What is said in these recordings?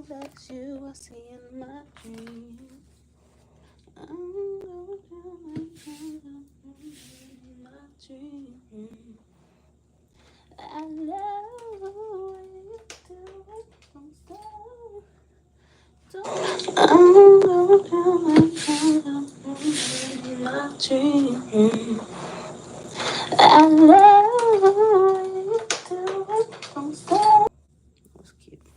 that you I see in my dream. I'm going down in my dream. I love the way you do it. Don't stop. I'm going down in my dream. I love the way you do it. Don't stop. That's cute.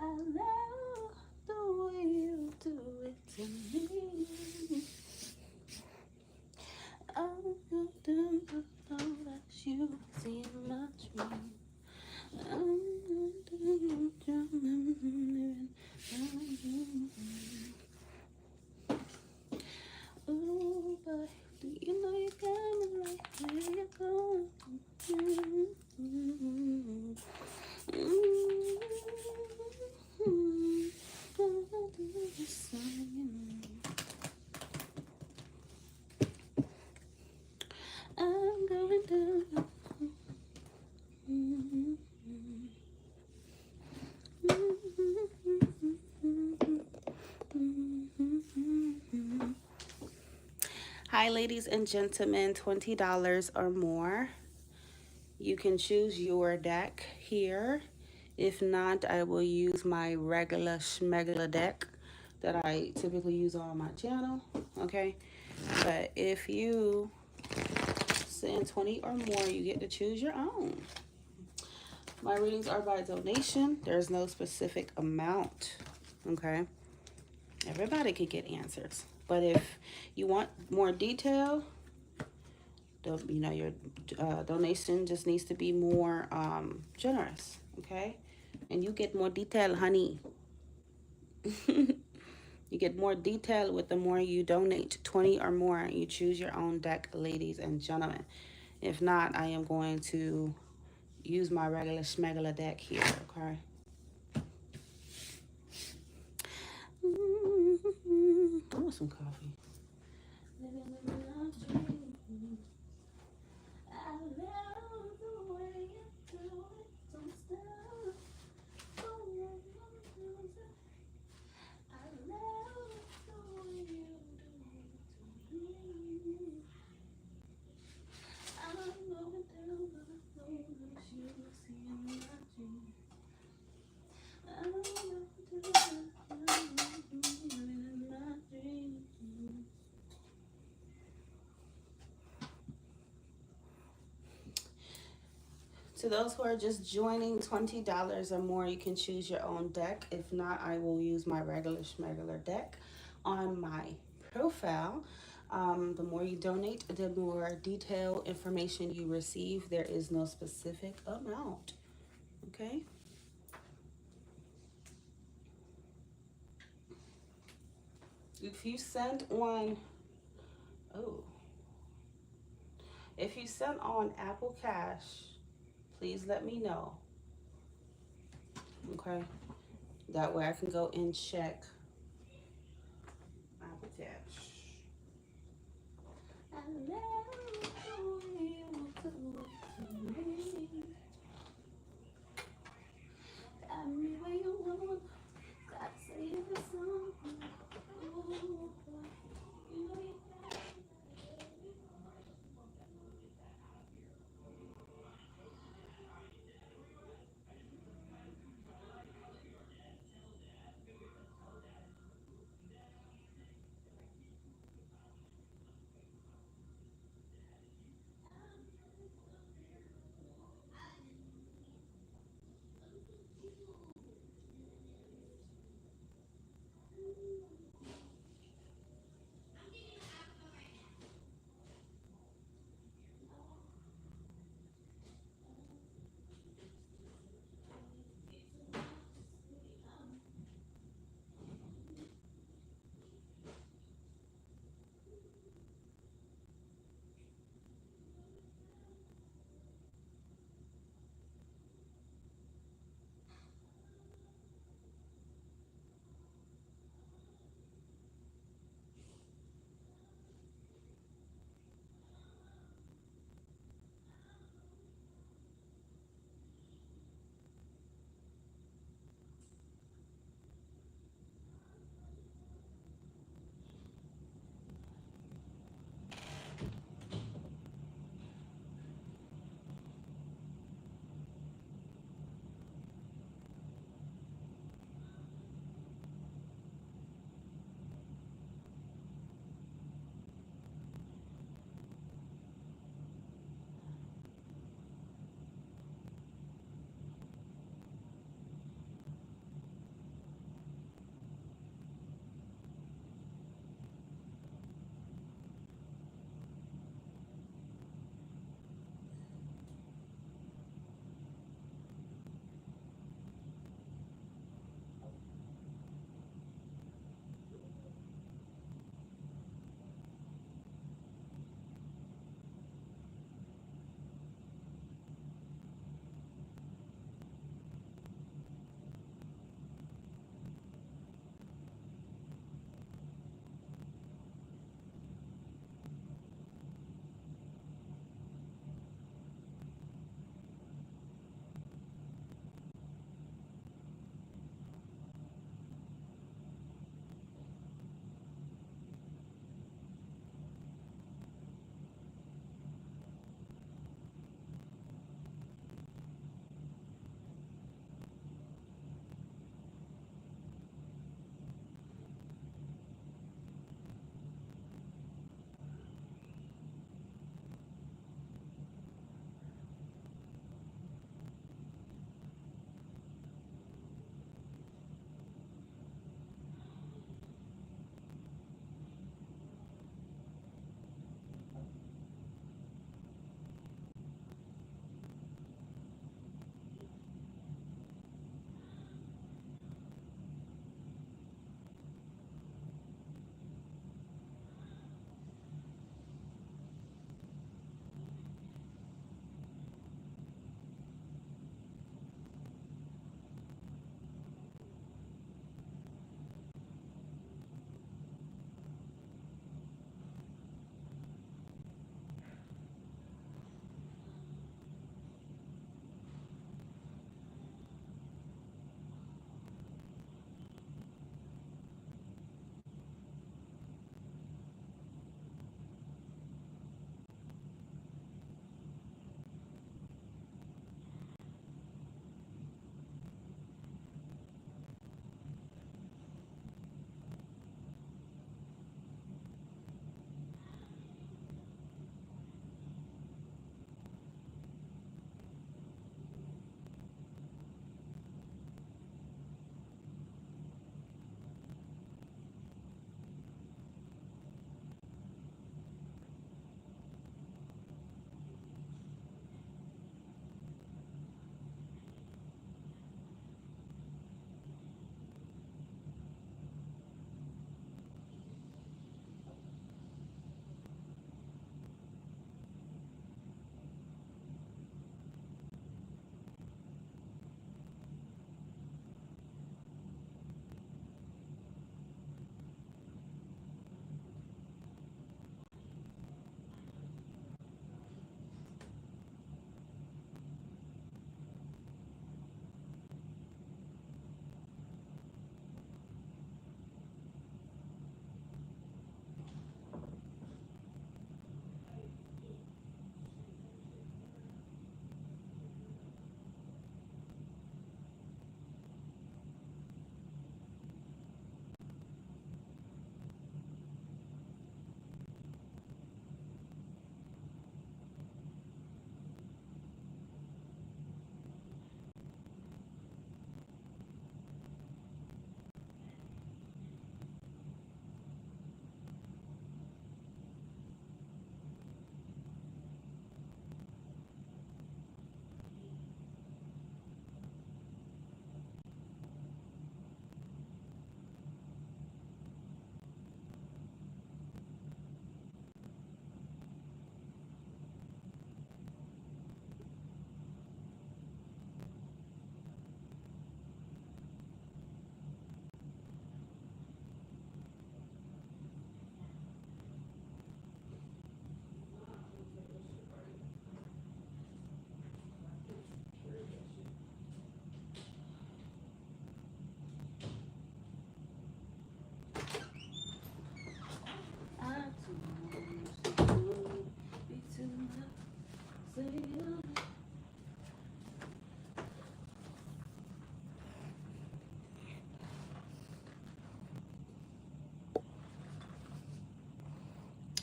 I love the way you do it to me. I'm going down that you see in my dream. Oh, boy, do you know you got me right where you're going? I'm going down. Hi, ladies and gentlemen, $20 or more. You can choose your deck here. If not, I will use my regular schmegula deck that I typically use on my channel. Okay, but if you send 20 or more, you get to choose your own. My readings are by donation. There's no specific amount. Okay, everybody could get answers, but if you want more detail, you know, your donation just needs to be more generous. Okay, and you get more detail, honey. You get more detail with the more you donate, 20 or more. You choose your own deck, ladies and gentlemen. If not, I am going to use my regular schmegula deck here, okay? I want some coffee. To those who are just joining, $20 or more, you can choose your own deck. If not, I will use my regular schmegular deck on my profile. The more you donate, the more detailed information you receive. There is no specific amount. Okay? If you send on, oh, if you send on Apple Cash, please let me know. Okay? That way I can go and check Apple Cash. I love you too. Got me where you want. Got to say the song. Oh, boy. You know you got me.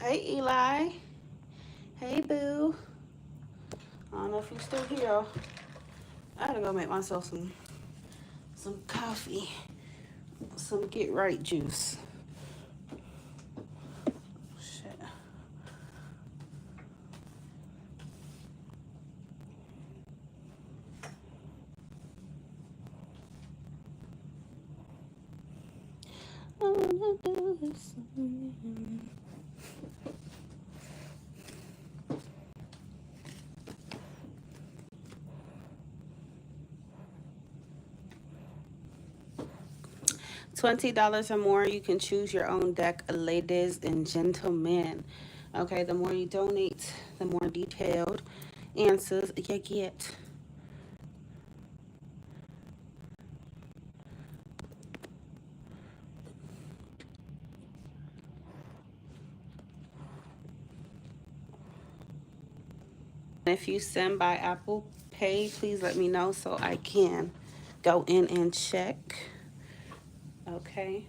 Hey, Eli. Hey, boo. I don't know if you're still here. I gotta go make myself some coffee, some get right juice. Shit. I wanna do this. $20 or more, you can choose your own deck, ladies and gentlemen. Okay, the more you donate, the more detailed answers you get. If you send by Apple Pay, please let me know so I can go in and check. Okay.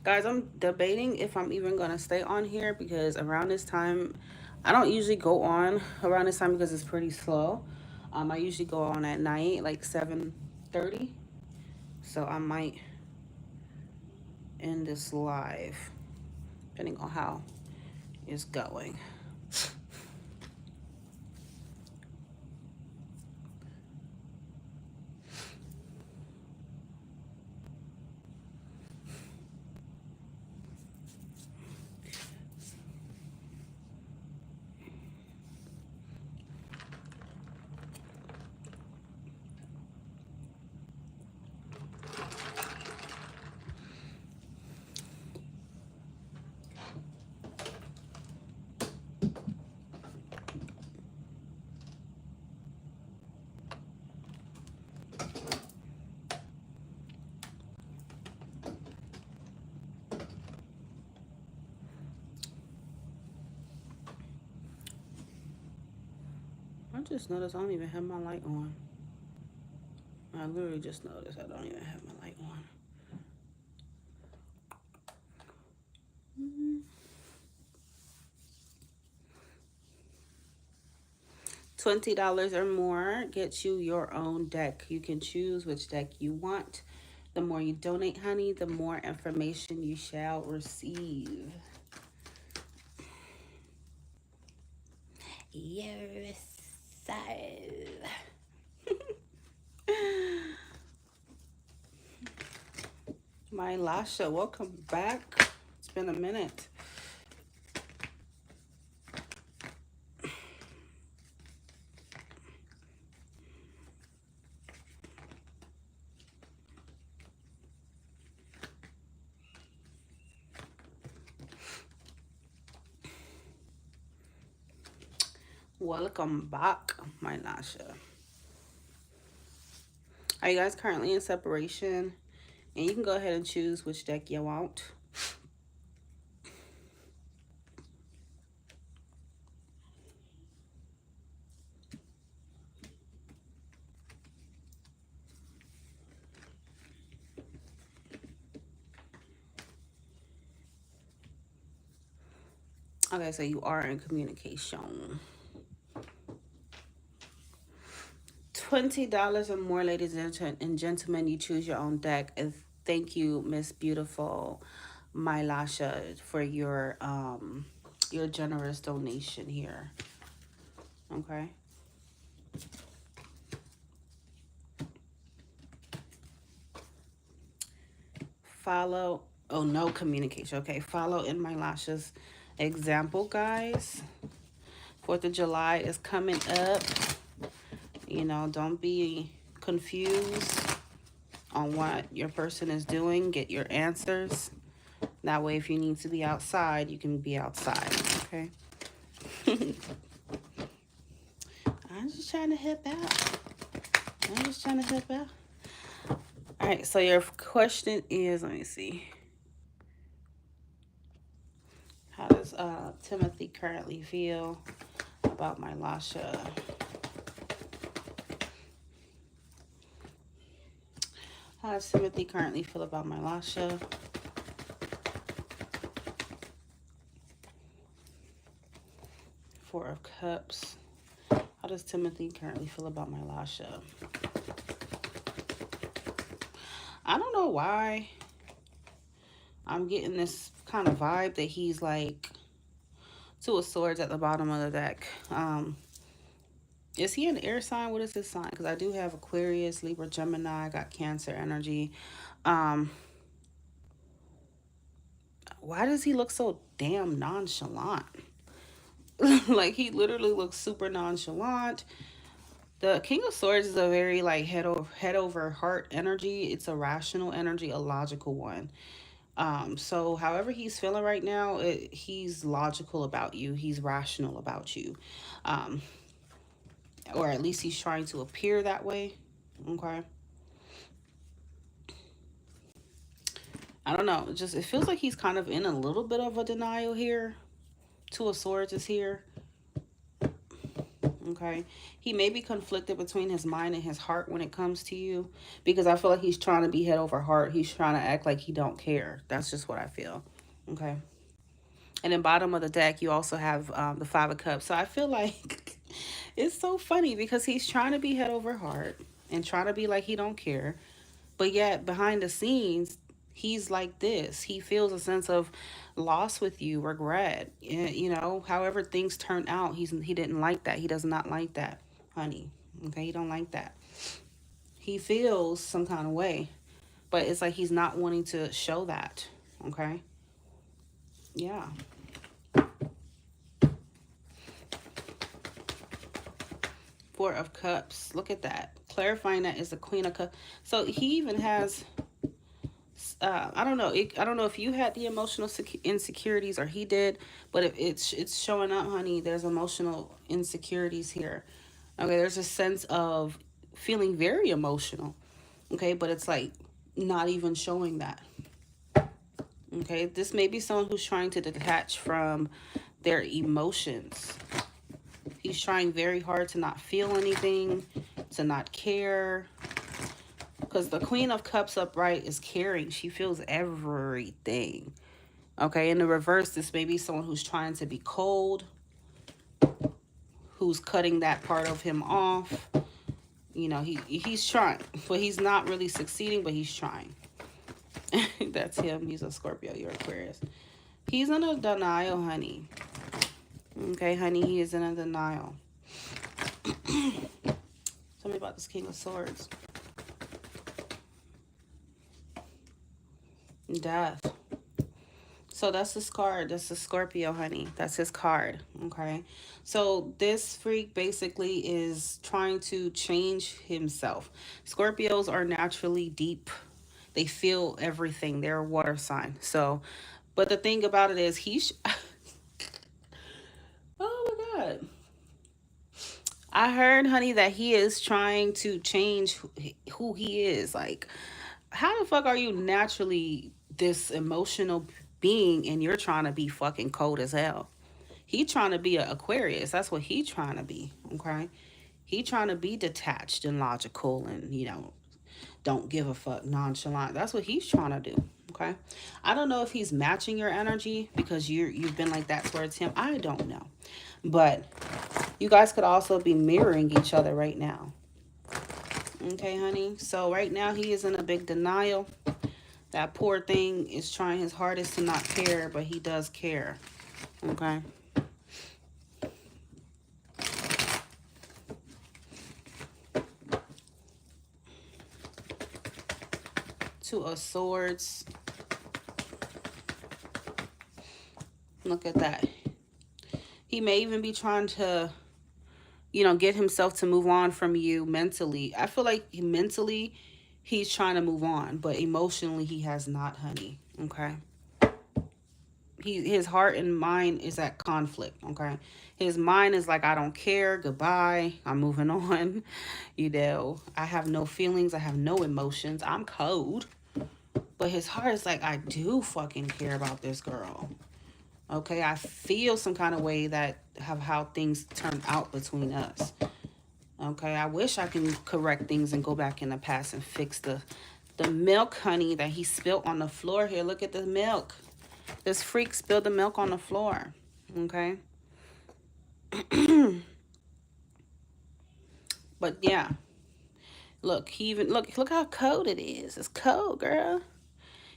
Guys, I'm debating if I'm even going to stay on here because around this time, I don't usually go on around this time because it's pretty slow. I usually go on at night, like 7:30. So I might end this live, depending on how it's going. I just noticed I don't even have my light on. I literally just noticed I don't even have my light on. $20 or more gets you your own deck. You can choose which deck you want. The more you donate, honey, the more information you shall receive. Yes, sir. My Lasha, welcome back. It's been a minute. Welcome back, my Nasha. Are you guys currently in separation? And you can go ahead and choose which deck you want. Okay, so you are in communication. $20 or more, ladies and gentlemen. You choose your own deck. And thank you, Miss Beautiful Mylasha, for your generous donation here. Okay. Follow. Oh, no communication. Okay, follow in Mylasha's example, guys. 4th of July is coming up. You know, don't be confused on what your person is doing. Get your answers. That way, if you need to be outside, you can be outside. Okay. I'm just trying to help out. All right. So your question is, let me see. How does Timothy currently feel about Mylasha? How does Timothy currently feel about Mylasha? Four of Cups. How does Timothy currently feel about Mylasha? I don't know why I'm getting this kind of vibe that he's like Two of Swords at the bottom of the deck. Is he an air sign? What is his sign? Because I do have Aquarius, Libra, Gemini. I got Cancer energy. Why does he look so damn nonchalant? Like, he literally looks super nonchalant. The King of Swords is a very like head over heart energy. It's a rational energy, a logical one. So however he's feeling right now, he's logical about you. He's rational about you. Or at least he's trying to appear that way. Okay. I don't know. It feels like he's kind of in a little bit of a denial here. Two of Swords is here. Okay. He may be conflicted between his mind and his heart when it comes to you, because I feel like he's trying to be head over heart. He's trying to act like he don't care. That's just what I feel. Okay. And then bottom of the deck, you also have the Five of Cups. So I feel like it's so funny because he's trying to be head over heart and trying to be like he don't care. But yet behind the scenes, he's like this. He feels a sense of loss with you, regret. You know, however things turn out, he didn't like that. He does not like that, honey. Okay, he don't like that. He feels some kind of way, but it's like he's not wanting to show that. Okay, yeah. Four of Cups. Look at that. Clarifying that is the Queen of Cups. So he even has. I don't know. I don't know if you had the emotional insecurities or he did, but if it's showing up, honey. There's emotional insecurities here. Okay, there's a sense of feeling very emotional. Okay, but it's like not even showing that. Okay, this may be someone who's trying to detach from their emotions. He's trying very hard to not feel anything, to not care. Because the Queen of Cups upright is caring. She feels everything. Okay, in the reverse, this may be someone who's trying to be cold, who's cutting that part of him off. You know, he's trying, but he's not really succeeding, but he's trying. That's him. He's a Scorpio. You're Aquarius. He's in a denial, honey. Okay, honey, he is in a denial. Tell me about this King of Swords. Death. So that's his card. That's the Scorpio, honey. That's his card. Okay. So this freak basically is trying to change himself. Scorpios are naturally deep. They feel everything. They're a water sign. So, but the thing about it is oh my God. I heard, honey, that he is trying to change who he is. Like, how the fuck are you naturally this emotional being and you're trying to be fucking cold as hell? He trying to be an Aquarius. That's what he trying to be. Okay. He trying to be detached and logical and, don't give a fuck, nonchalant. That's what he's trying to do. Okay. I don't know if he's matching your energy because you've been like that towards him. I don't know. But you guys could also be mirroring each other right now. Okay, honey. So right now he is in a big denial. That poor thing is trying his hardest to not care, but he does care. Okay. Two of Swords. Look at that. He may even be trying to, get himself to move on from you mentally. I feel like mentally he's trying to move on, but emotionally he has not, honey. Okay. His heart and mind is at conflict. Okay. His mind is like, I don't care, goodbye, I'm moving on. I have no feelings, I have no emotions, I'm cold. But his heart is like, I do fucking care about this girl. Okay, I feel some kind of way that have how things turned out between us. Okay, I wish I can correct things and go back in the past and fix the milk, honey, that he spilled on the floor here. Look at the milk. This freak spilled the milk on the floor. Okay. But yeah. Look, he even look how cold it is. It's cold, girl.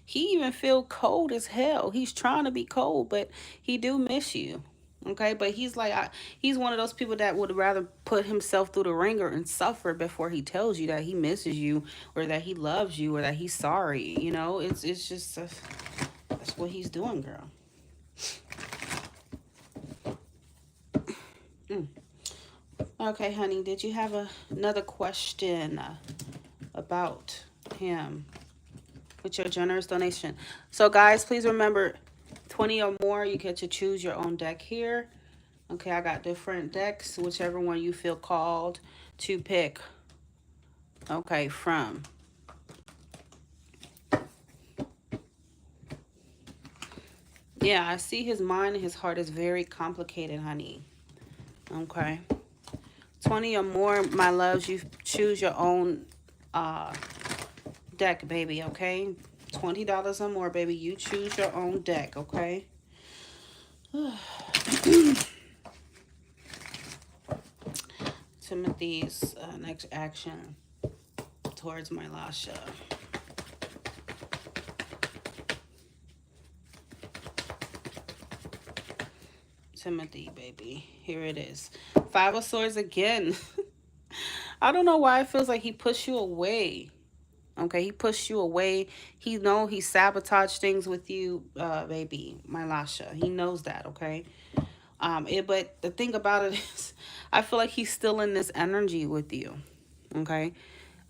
He even feel cold as hell. He's trying to be cold, but he do miss you. Okay, but he's like, he's one of those people that would rather put himself through the ringer and suffer before he tells you that he misses you or that he loves you or that he's sorry. It's just that's what he's doing, girl. Mm. Okay, honey, did you have another question about him with your generous donation? So, guys, please remember 20 or more, you get to choose your own deck here. Okay, I got different decks, whichever one you feel called to pick. Okay, from. Yeah, I see his mind and his heart is very complicated, honey. Okay. 20 or more, my loves, you choose your own deck, baby, okay? $20 or more, baby, you choose your own deck, okay? Timothy's next action towards my Lasha. Timothy, baby. Here it is. Five of Swords again. I don't know why it feels like he pushed you away. Okay, he pushed you away. He sabotaged things with you, baby, my Lasha. He knows that, okay? But the thing about it is, I feel like he's still in this energy with you, okay?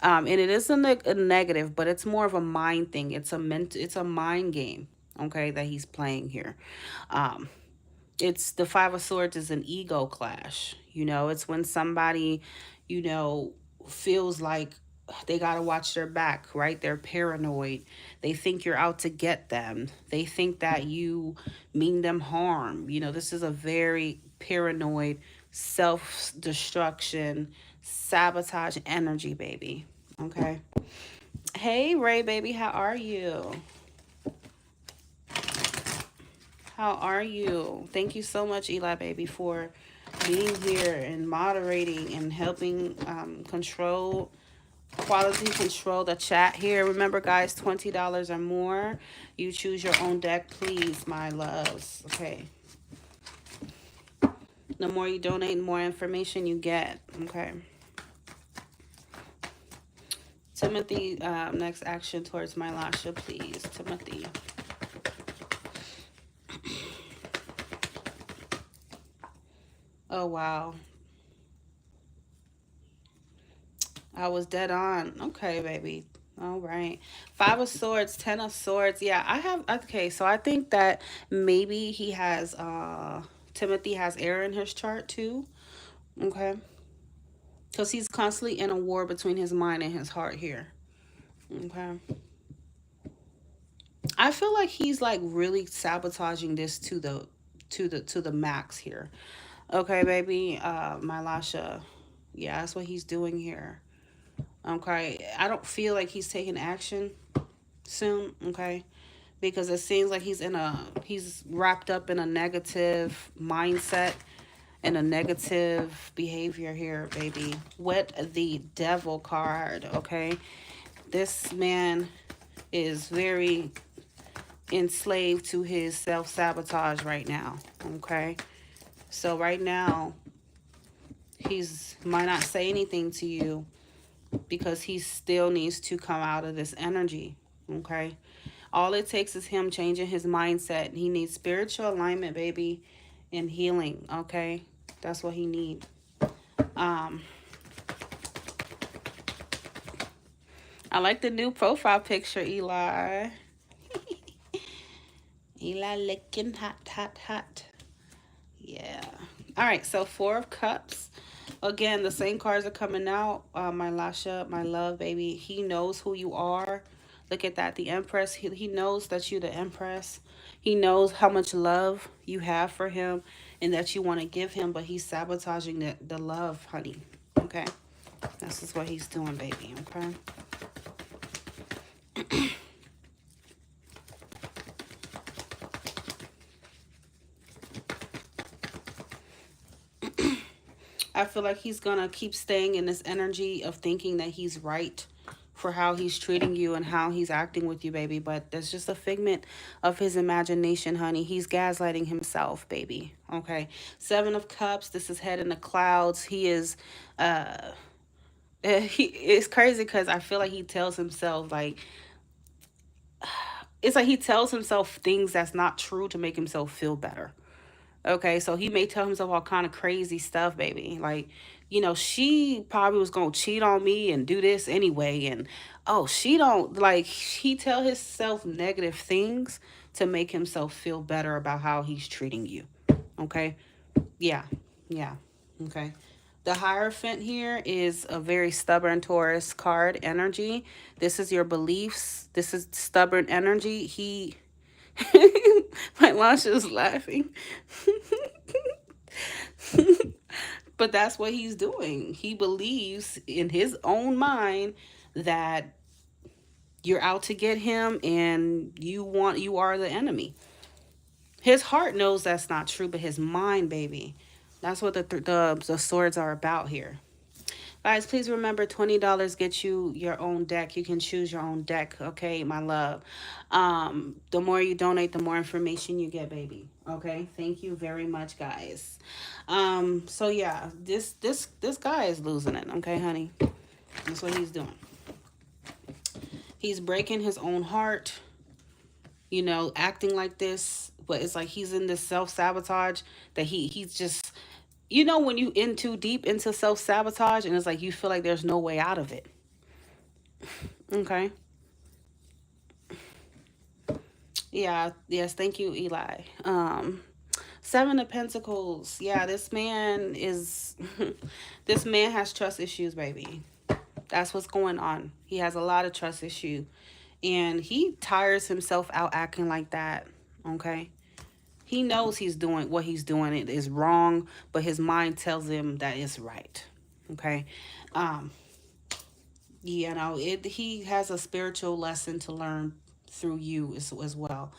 And it isn't a negative, but it's more of a mind thing. It's a mind game, okay, that he's playing here. Um, it's the Five of Swords is an ego clash. It's when somebody, you know, feels like they got to watch their back, right? They're paranoid. They think you're out to get them. They think that you mean them harm. This is a very paranoid, self-destruction, sabotage energy, baby. Okay. Hey, Ray, baby, how are you? How are you? Thank you so much, Eli, baby, for being here and moderating and helping quality control the chat here. Remember, guys, $20 or more. You choose your own deck, please, my loves. Okay. The more you donate, the more information you get. Okay. Timothy, next action towards my Lasha, please. Timothy. Oh, wow. I was dead on. Okay, baby. All right. Five of Swords, Ten of Swords. Yeah, okay, so I think that maybe he has, Timothy has air in his chart too. Okay. Because he's constantly in a war between his mind and his heart here. Okay. I feel like he's like really sabotaging this to the max here. Okay, baby. My Lasha. Yeah, that's what he's doing here. Okay. I don't feel like he's taking action soon, okay? Because it seems like he's wrapped up in a negative mindset and a negative behavior here, baby. With the devil card, okay? This man is very enslaved to his self-sabotage right now, okay? So right now, he's might not say anything to you because he still needs to come out of this energy, okay? All it takes is him changing his mindset. He needs spiritual alignment, baby, and healing, okay? That's what he needs. Um, I like the new profile picture, Eli. Eli looking hot, hot, hot. Yeah. All right, so Four of Cups. Again, the same cards are coming out. My Lasha, my love, baby. He knows who you are. Look at that. The Empress. He knows that you're the Empress. He knows how much love you have for him and that you want to give him, but he's sabotaging the love, honey. Okay? This is what he's doing, baby. Okay? I feel like he's going to keep staying in this energy of thinking that he's right for how he's treating you and how he's acting with you, baby. But that's just a figment of his imagination, honey. He's gaslighting himself, baby. Okay. Seven of Cups. This is head in the clouds. He is, it's crazy because I feel like he tells himself, like, it's like he tells himself things that's not true to make himself feel better. Okay, so he may tell himself all kind of crazy stuff, baby. Like, she probably was gonna cheat on me and do this anyway, and oh, she don't like. He tell himself negative things to make himself feel better about how he's treating you. Okay, yeah, yeah. Okay, the Hierophant here is a very stubborn Taurus card energy. This is your beliefs. This is stubborn energy. My Lasha is laughing. But that's what he's doing. He believes in his own mind that you're out to get him and you are the enemy. His heart knows that's not true, but his mind, baby, that's what the swords are about here. Guys, please remember $20 gets you your own deck. You can choose your own deck, okay, my love. The more you donate, the more information you get, baby. Okay, thank you very much, guys. So yeah, this guy is losing it, okay, honey. That's what he's doing. He's breaking his own heart, acting like this, but it's like he's in this self-sabotage that he's just when you in too deep into self-sabotage and it's like you feel like there's no way out of it. Okay. Yeah, yes, thank you, Eli. Seven of Pentacles. Yeah, this man is this man has trust issues, baby. That's what's going on. He has a lot of trust issue. And he tires himself out acting like that. Okay. He knows he's doing what he's doing. It is wrong, but his mind tells him that it's right. Okay. He has a spiritual lesson to learn through you as well.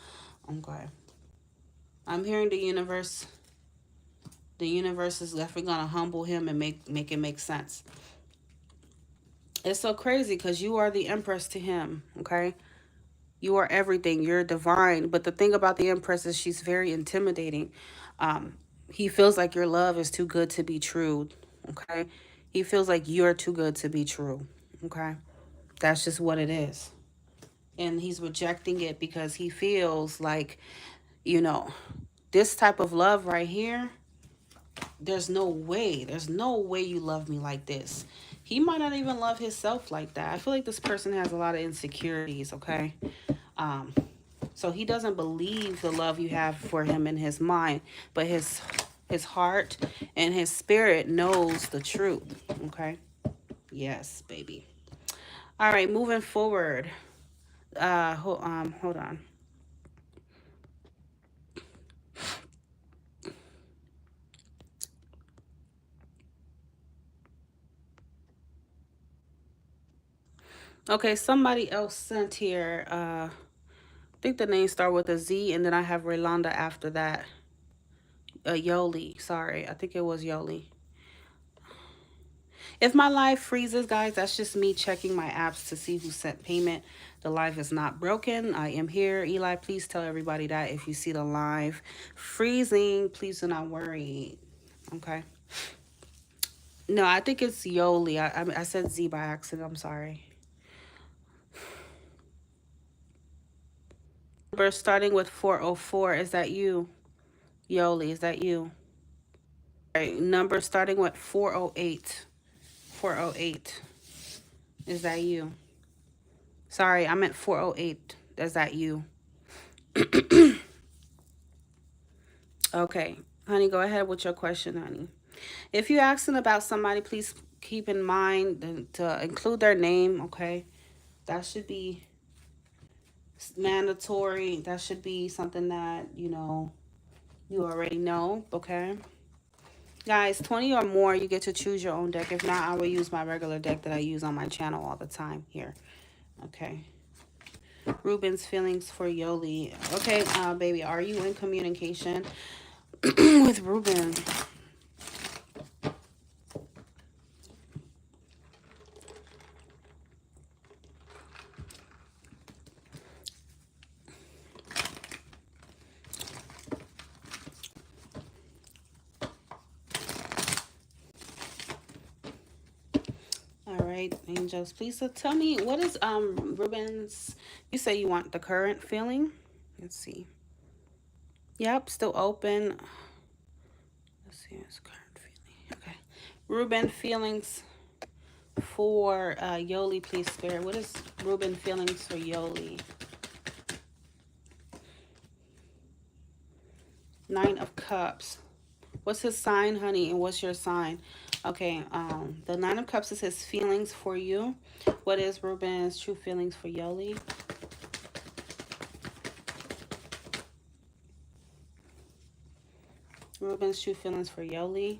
Okay. I'm hearing the universe. The universe is definitely gonna humble him and make it make sense. It's so crazy because you are the Empress to him. Okay. You are everything. You're divine. But the thing about the Empress is she's very intimidating. He feels like your love is too good to be true. Okay. He feels like you're too good to be true. Okay. That's just what it is. And he's rejecting it because he feels like, this type of love right here, there's no way. There's no way you love me like this. He might not even love himself like that. I feel like this person has a lot of insecurities, okay? So he doesn't believe the love you have for him in his mind, but his heart and his spirit knows the truth, okay? Yes, baby. All right, moving forward. Hold on. Okay, somebody else sent here. I think the name start with a Z, and then I have Rolanda after that. Yoli. Sorry, I think it was Yoli. If my live freezes, guys, that's just me checking my apps to see who sent payment. The live is not broken. I am here. Eli, please tell everybody that if you see the live freezing, please do not worry. Okay. No, I think it's Yoli. I said Z by accident. I'm sorry. Number starting with 404. Is that you? Yoli, is that you? All right, number starting with 408. 408. Is that you? Sorry, I meant 408. Is that you? Okay. Honey, go ahead with your question, honey. If you're asking about somebody, please keep in mind to include their name, okay? That should be mandatory. That should be something that, you already know, okay? Guys, 20 or more, you get to choose your own deck. If not, I will use my regular deck that I use on my channel all the time here. Okay. Ruben's feelings for Yoli. Okay, baby, are you in communication with Ruben? All right, angels, please tell me what is Ruben's. You say you want the current feeling. Let's see. Yep, still open. Let's see, it's current feeling. Okay, Ruben feelings for Yoli, please, Spirit. What is Ruben feelings for Yoli? Nine of Cups. What's his sign, honey, and what's your sign? Okay, the Nine of Cups is his feelings for you. What is Ruben's true feelings for Yoli? Ruben's true feelings for Yoli.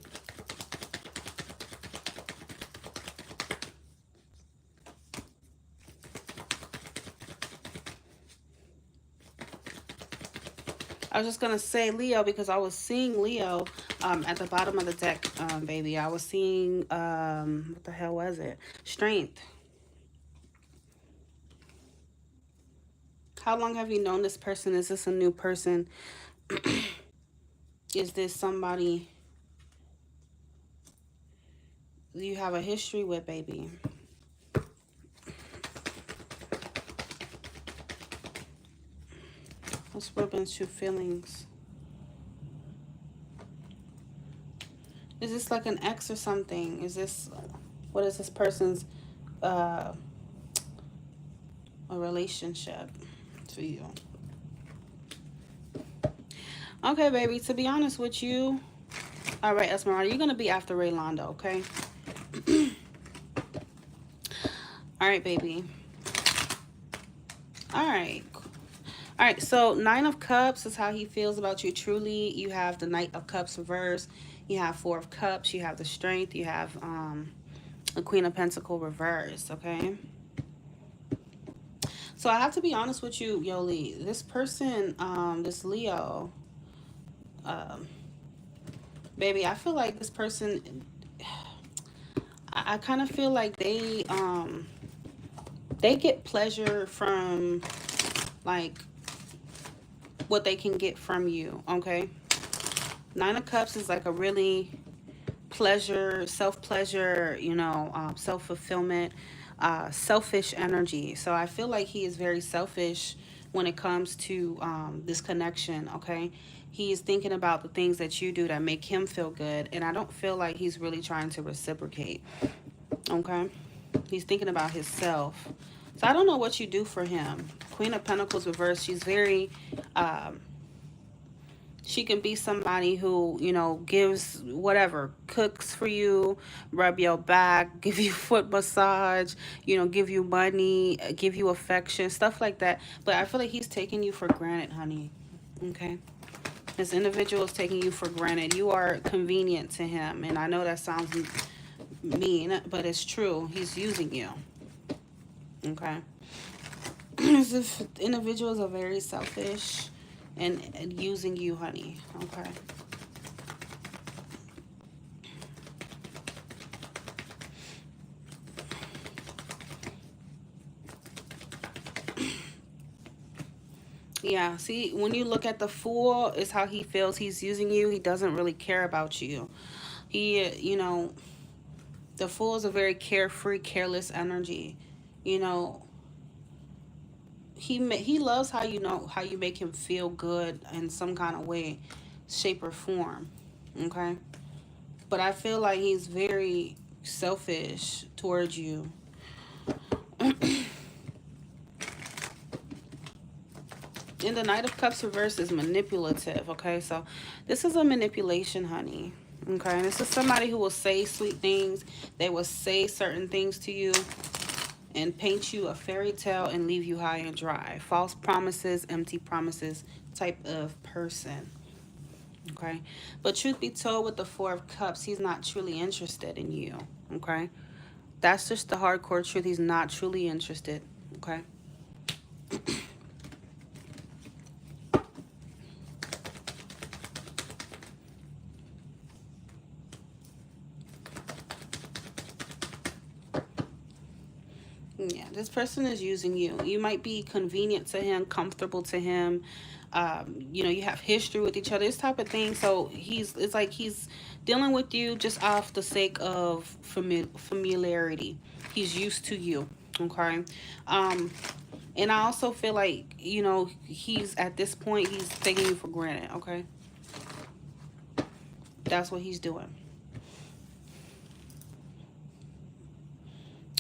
I was just going to say Leo because I was seeing Leo at the bottom of the deck, baby. I was seeing, what the hell was it? Strength. How long have you known this person? Is this a new person? Is this somebody you have a history with, baby? What's Ruben's true feelings? Is this like an ex or something? Is this, what is this person's, a relationship to you? Okay, baby, to be honest with you, all right, Esmeralda, you're going to be after Raylanda, okay? All right, baby. All right. All right, so Nine of Cups is how he feels about you truly. You have the Knight of Cups reverse. You have Four of Cups. You have the Strength. You have the Queen of Pentacles reverse, okay? So I have to be honest with you, Yoli. This person, this Leo, baby, I feel like this person, I kind of feel like they get pleasure from, like, what they can get from you, okay? Nine of Cups is like a really pleasure, self-pleasure, self-fulfillment, selfish energy. So I feel like he is very selfish when it comes to this connection, okay? He is thinking about the things that you do that make him feel good, and I don't feel like he's really trying to reciprocate, okay? He's thinking about himself. So I don't know what you do for him. Queen of Pentacles reversed, she's very, She can be somebody who, you know, gives whatever, cooks for you, rub your back, give you foot massage, you know, give you money, give you affection, stuff like that. But I feel like he's taking you for granted, honey. Okay. This individual is taking you for granted. You are convenient to him. And I know that sounds mean, but it's true. He's using you. Okay. This individuals are very selfish and using you, honey. Okay. Yeah, see, when you look at the Fool, is how he feels. He's using you. He doesn't really care about you. He, you know, the Fool is a very carefree, careless energy. You know, he loves how, you know, how you make him feel good in some kind of way, shape or form. Okay? But I feel like he's very selfish towards you. And the Knight of Cups reverse is manipulative, okay? So this is a manipulation, honey. Okay, this is somebody who will say sweet things. They will say certain things to you and paint you a fairy tale and leave you high and dry. False promises, empty promises type of person. Okay, but truth be told, with the Four of Cups, he's not truly interested in you. Okay, that's just the hardcore truth. He's not truly interested. Okay. Yeah, this person is using you. You might be convenient to him, comfortable to him. You know, you have history with each other, this type of thing. So it's like he's dealing with you just off the sake of familiarity. He's used to you. Okay. And I also feel like, you know, he's at this point, he's taking you for granted. Okay. That's what he's doing.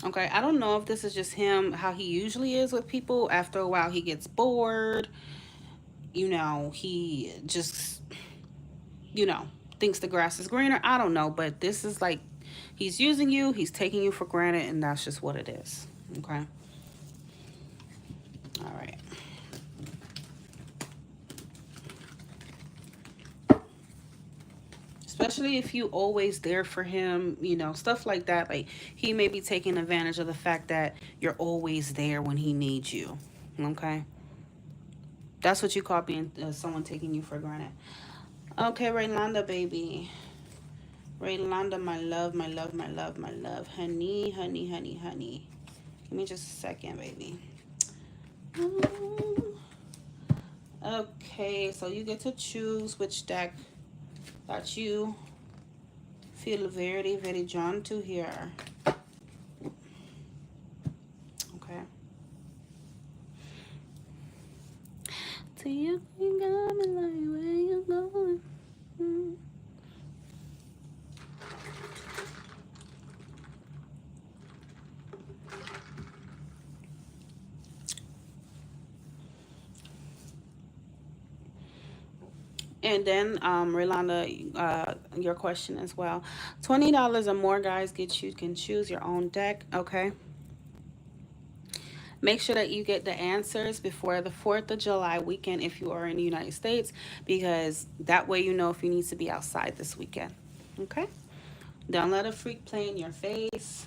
Okay, I don't know if this is just him, how he usually is with people. After a while, he gets bored. You know, he just, you know, thinks the grass is greener. I don't know, but this is like, he's using you, he's taking you for granted, and that's just what it is. Okay? All right. Especially if you always there for him, you know, stuff like that. Like, he may be taking advantage of the fact that you're always there when he needs you. Okay? That's what you call being someone taking you for granted. Okay, Raylanda, baby. Raylanda, my love, my love, my love, my love. Honey, honey, honey, honey. Give me just a second, baby. Okay, so you get to choose which deck that you feel very, very drawn to here. Okay. Do you think I'm in line where you going? And then, Rolanda, your question as well. $20 or more, guys, can choose your own deck. Okay. Make sure that you get the answers before the 4th of July weekend if you are in the United States, because that way you know if you need to be outside this weekend. Okay? Don't let a freak play in your face.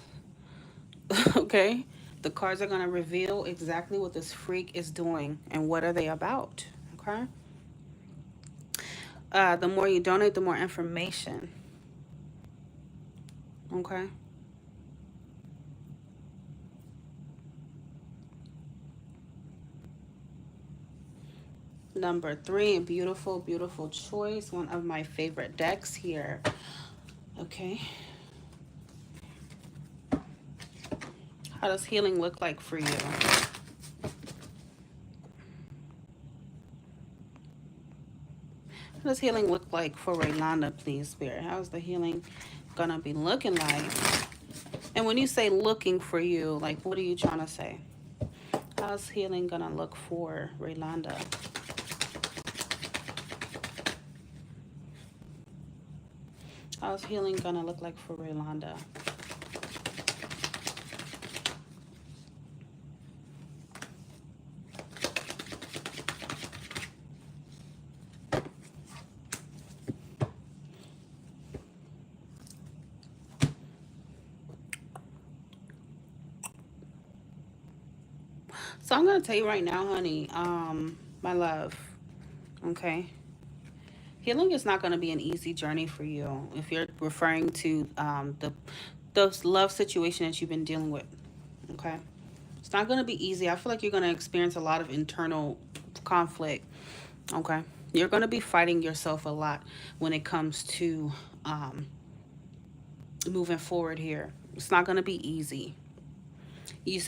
Okay? The cards are going to reveal exactly what this freak is doing and what are they about. Okay? The more you donate, the more information. Okay? Number 3, beautiful, beautiful choice. One of my favorite decks here. Okay. How does healing look like for you? What does healing look like for Raylanda, please, Spirit? How's the healing gonna be looking like? And when you say looking for you, like, what are you trying to say? How's healing gonna look for Raylanda? How's healing gonna look like for Rolanda? So I'm gonna tell you right now, honey, my love, okay? Healing is not gonna be an easy journey for you if you're referring to the love situation that you've been dealing with, okay? It's not gonna be easy. I feel like you're gonna experience a lot of internal conflict, okay? You're gonna be fighting yourself a lot when it comes to moving forward here. It's not gonna be easy.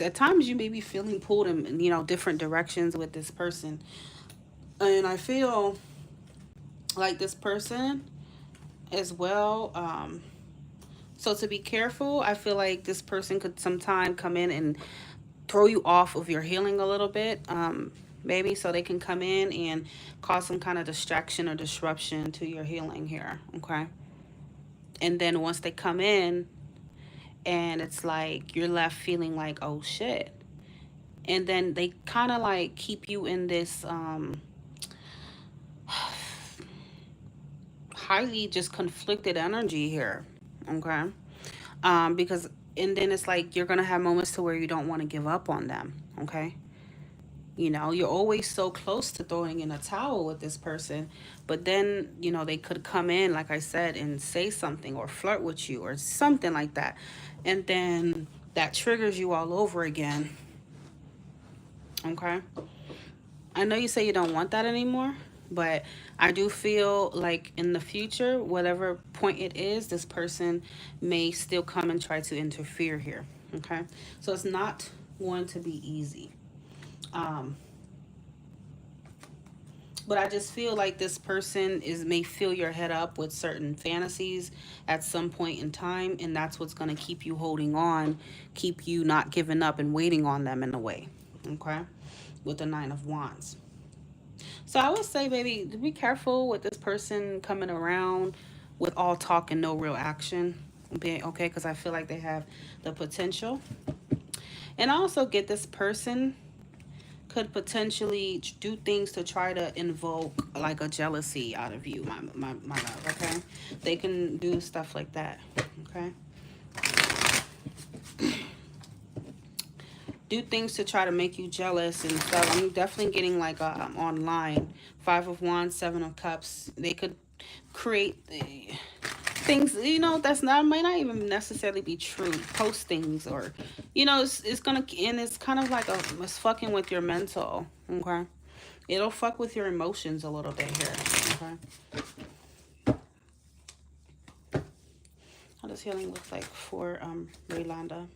At times you may be feeling pulled in different directions with this person, and I feel like this person as well. So to be careful, I feel like this person could sometime come in and throw you off of your healing a little bit. Maybe so they can come in and cause some kind of distraction or disruption to your healing here. Okay. And then once they come in, and it's like you're left feeling like, oh shit. And then they kind of like keep you in this highly just conflicted energy here. Okay. Because and then it's like you're gonna have moments to where you don't want to give up on them. Okay. You're always so close to throwing in a towel with this person, but then they could come in, like I said, and say something or flirt with you or something like that, and then that triggers you all over again. Okay. I know you say you don't want that anymore, but I do feel like in the future, whatever point it is, this person may still come and try to interfere here. Okay. So it's not going to be easy. Um, but I just feel like this person may fill your head up with certain fantasies at some point in time, and that's what's going to keep you holding on, keep you not giving up and waiting on them in a way. Okay. With the Nine of Wands. So I would say, baby, be careful with this person coming around with all talk and no real action. Okay, because I feel like they have the potential. And I also get this person could potentially do things to try to invoke like a jealousy out of you, my love. Okay, they can do stuff like that. Okay. Do things to try to make you jealous and stuff. I'm definitely getting like online. Five of Wands, Seven of Cups. They could create things, that's not might not even necessarily be true. Post things or, it's gonna, and it's kind of like it's fucking with your mental. Okay, it'll fuck with your emotions a little bit here. Okay. How does healing look like for Rolanda?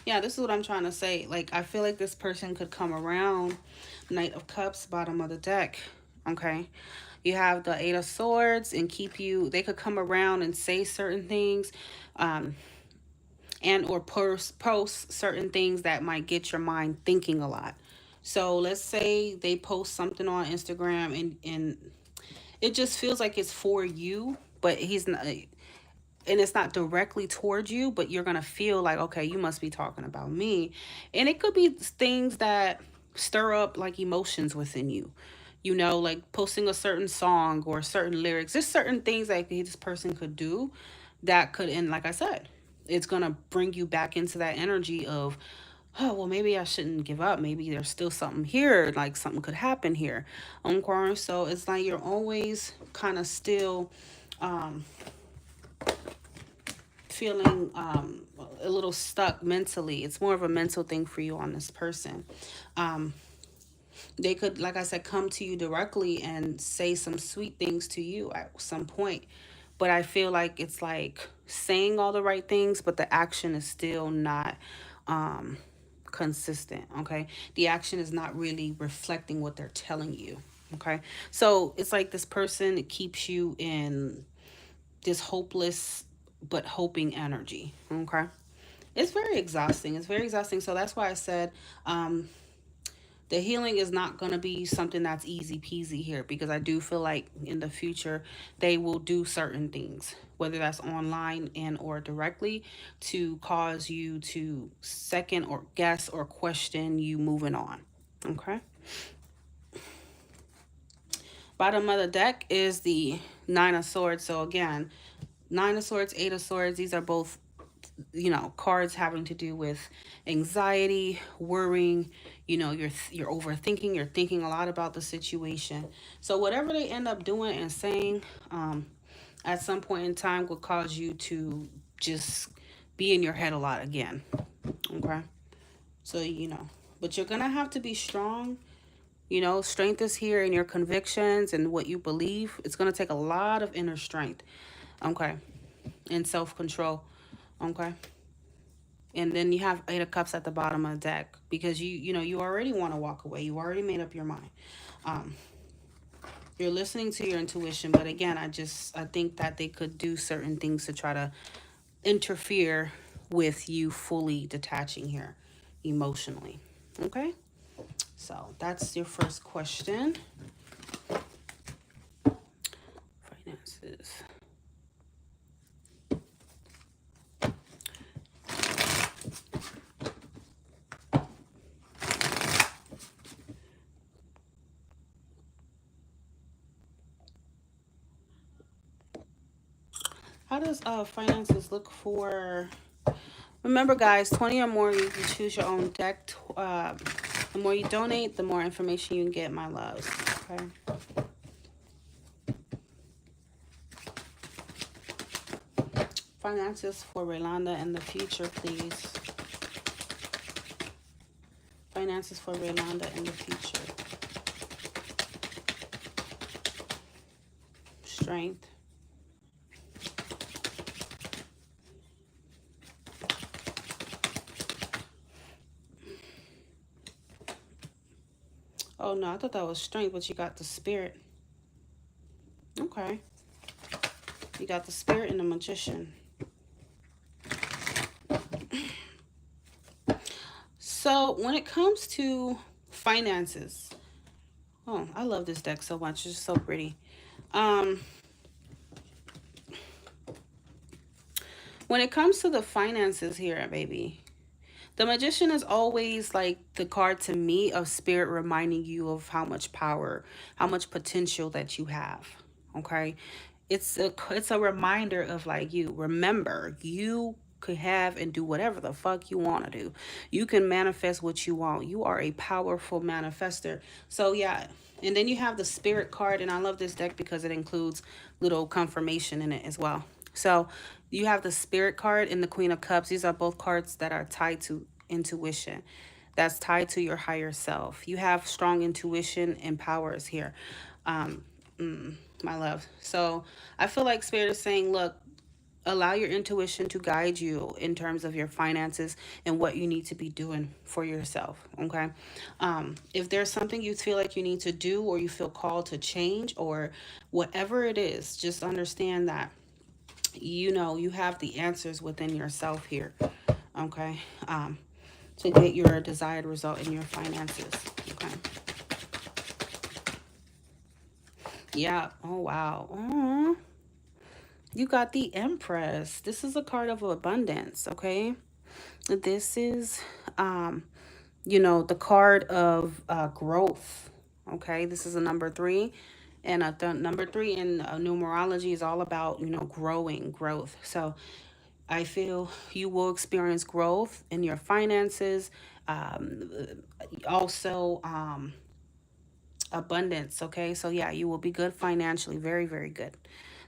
Yeah, this is what I'm trying to say. Like, I feel like this person could come around. Knight of Cups, bottom of the deck. Okay. You have the Eight of Swords and keep you, they could come around and say certain things, and or post certain things that might get your mind thinking a lot. So let's say they post something on Instagram and it just feels like it's for you, but he's not, and it's not directly towards you, but you're gonna feel like, okay, you must be talking about me. And it could be things that stir up like emotions within you, like posting a certain song or certain lyrics. There's certain things that this person could do that could, and like I said, it's gonna bring you back into that energy of, oh well, maybe I shouldn't give up, maybe there's still something here, like something could happen here. So it's like you're always kind of still feeling a little stuck mentally. It's more of a mental thing for you on this person. They could, like I said, come to you directly and say some sweet things to you at some point. But I feel like it's like saying all the right things, but the action is still not consistent. Okay. The action is not really reflecting what they're telling you. Okay. So it's like this person keeps you in this hopeless but hoping energy. Okay. It's very exhausting. It's very exhausting. So that's why I said, The healing is not going to be something that's easy peasy here, because I do feel like in the future they will do certain things, whether that's online and or directly, to cause you to second or guess or question you moving on. Okay. Bottom of the deck is the Nine of Swords. So again, Nine of Swords, Eight of Swords, these are both, cards having to do with anxiety, worrying. You're overthinking, you're thinking a lot about the situation. So whatever they end up doing and saying, at some point in time will cause you to just be in your head a lot again. Okay. So, but you're gonna have to be strong. Strength is here in your convictions and what you believe. It's going to take a lot of inner strength. Okay. And self-control. Okay. And then you have Eight of Cups at the bottom of the deck, because you already want to walk away. You already made up your mind. Um, you're listening to your intuition, but again, I think that they could do certain things to try to interfere with you fully detaching here emotionally. Okay? So that's your first question. Finances. How does finances look for? Remember, guys, 20 or more, you can choose your own deck. The more you donate, the more information you can get, my loves. Okay. Finances for Rolanda in the future, please. Finances for Rolanda in the future. Strength. Oh, no, I thought that was strength, but you got the Spirit. Okay. You got the Spirit and the Magician. So when it comes to finances, oh, I love this deck so much. It's just so pretty. When it comes to the finances here, baby, the Magician is always like the card to me of Spirit reminding you of how much power, how much potential that you have. Okay. It's a reminder of like, you remember, you could have and do whatever the fuck you want to do. You can manifest what you want. You are a powerful manifester. So yeah. And then you have the Spirit card, and I love this deck because it includes little confirmation in it as well. So you have the Spirit card and the Queen of Cups. These are both cards that are tied to intuition. That's tied to your higher self. You have strong intuition and powers here. Um, my love. So I feel like Spirit is saying, look, allow your intuition to guide you in terms of your finances and what you need to be doing for yourself. Okay. If there's something you feel like you need to do, or you feel called to change, or whatever it is, just understand that you have the answers within yourself here. Okay. To get your desired result in your finances. Okay. Yeah. Oh, wow. You got the Empress. This is a card of abundance. Okay. This is, the card of growth. Okay. This is a number 3. And number 3 in numerology is all about, growing, growth. So I feel you will experience growth in your finances. Also, abundance. Okay. So yeah, you will be good financially. Very, very good.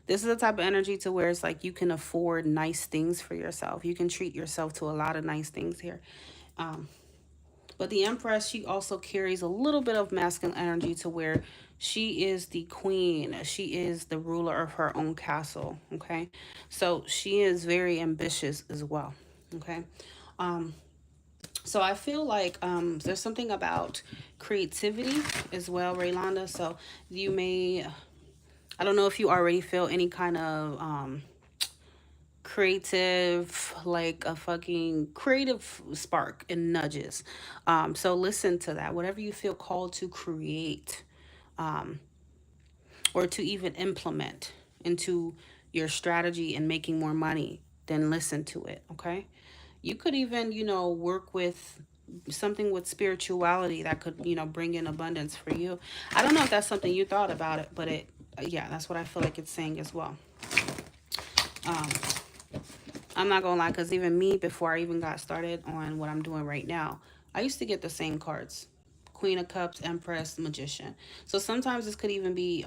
This is the type of energy to where it's like you can afford nice things for yourself. You can treat yourself to a lot of nice things here. But the Empress, she also carries a little bit of masculine energy to where she is the queen. She is the ruler of her own castle. Okay. So she is very ambitious as well. Okay. So I feel like there's something about creativity as well, Raylanda. So you may, I don't know if you already feel any kind of creative, like a fucking creative spark and nudges. So listen to that. Whatever you feel called to create, um, or to even implement into your strategy and making more money, then listen to it. Okay. You could even, work with something with spirituality that could, bring in abundance for you. I don't know if that's something you thought about it, but yeah, that's what I feel like it's saying as well. Um, I'm not gonna lie, because even me, before I even got started on what I'm doing right now, I used to get the same cards: Queen of Cups, Empress, Magician. So sometimes this could even be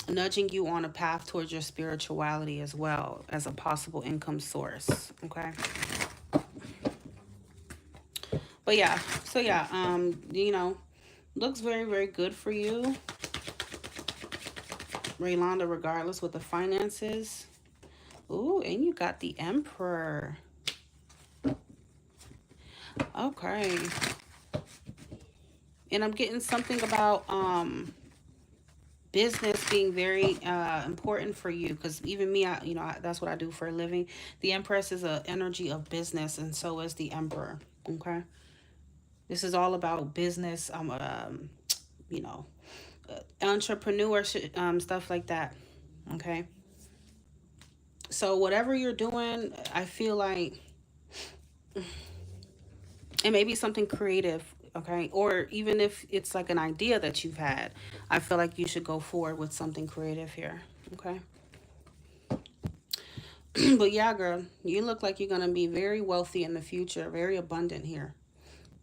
nudging you on a path towards your spirituality as well as a possible income source. Okay. But yeah, so yeah, looks very, very good for you, Raylonda, regardless with the finances. Ooh, and you got the Emperor. Okay. And I'm getting something about business being very important for you, because even me, that's what I do for a living. The Empress is an energy of business, and so is the Emperor. Okay. This is all about business, you know, entrepreneurship, stuff like that. Okay. So whatever you're doing, I feel like it may be something creative. Okay. Or even if it's like an idea that you've had, I feel like you should go forward with something creative here. Okay. But yeah, girl, you look like you're going to be very wealthy in the future, very abundant here,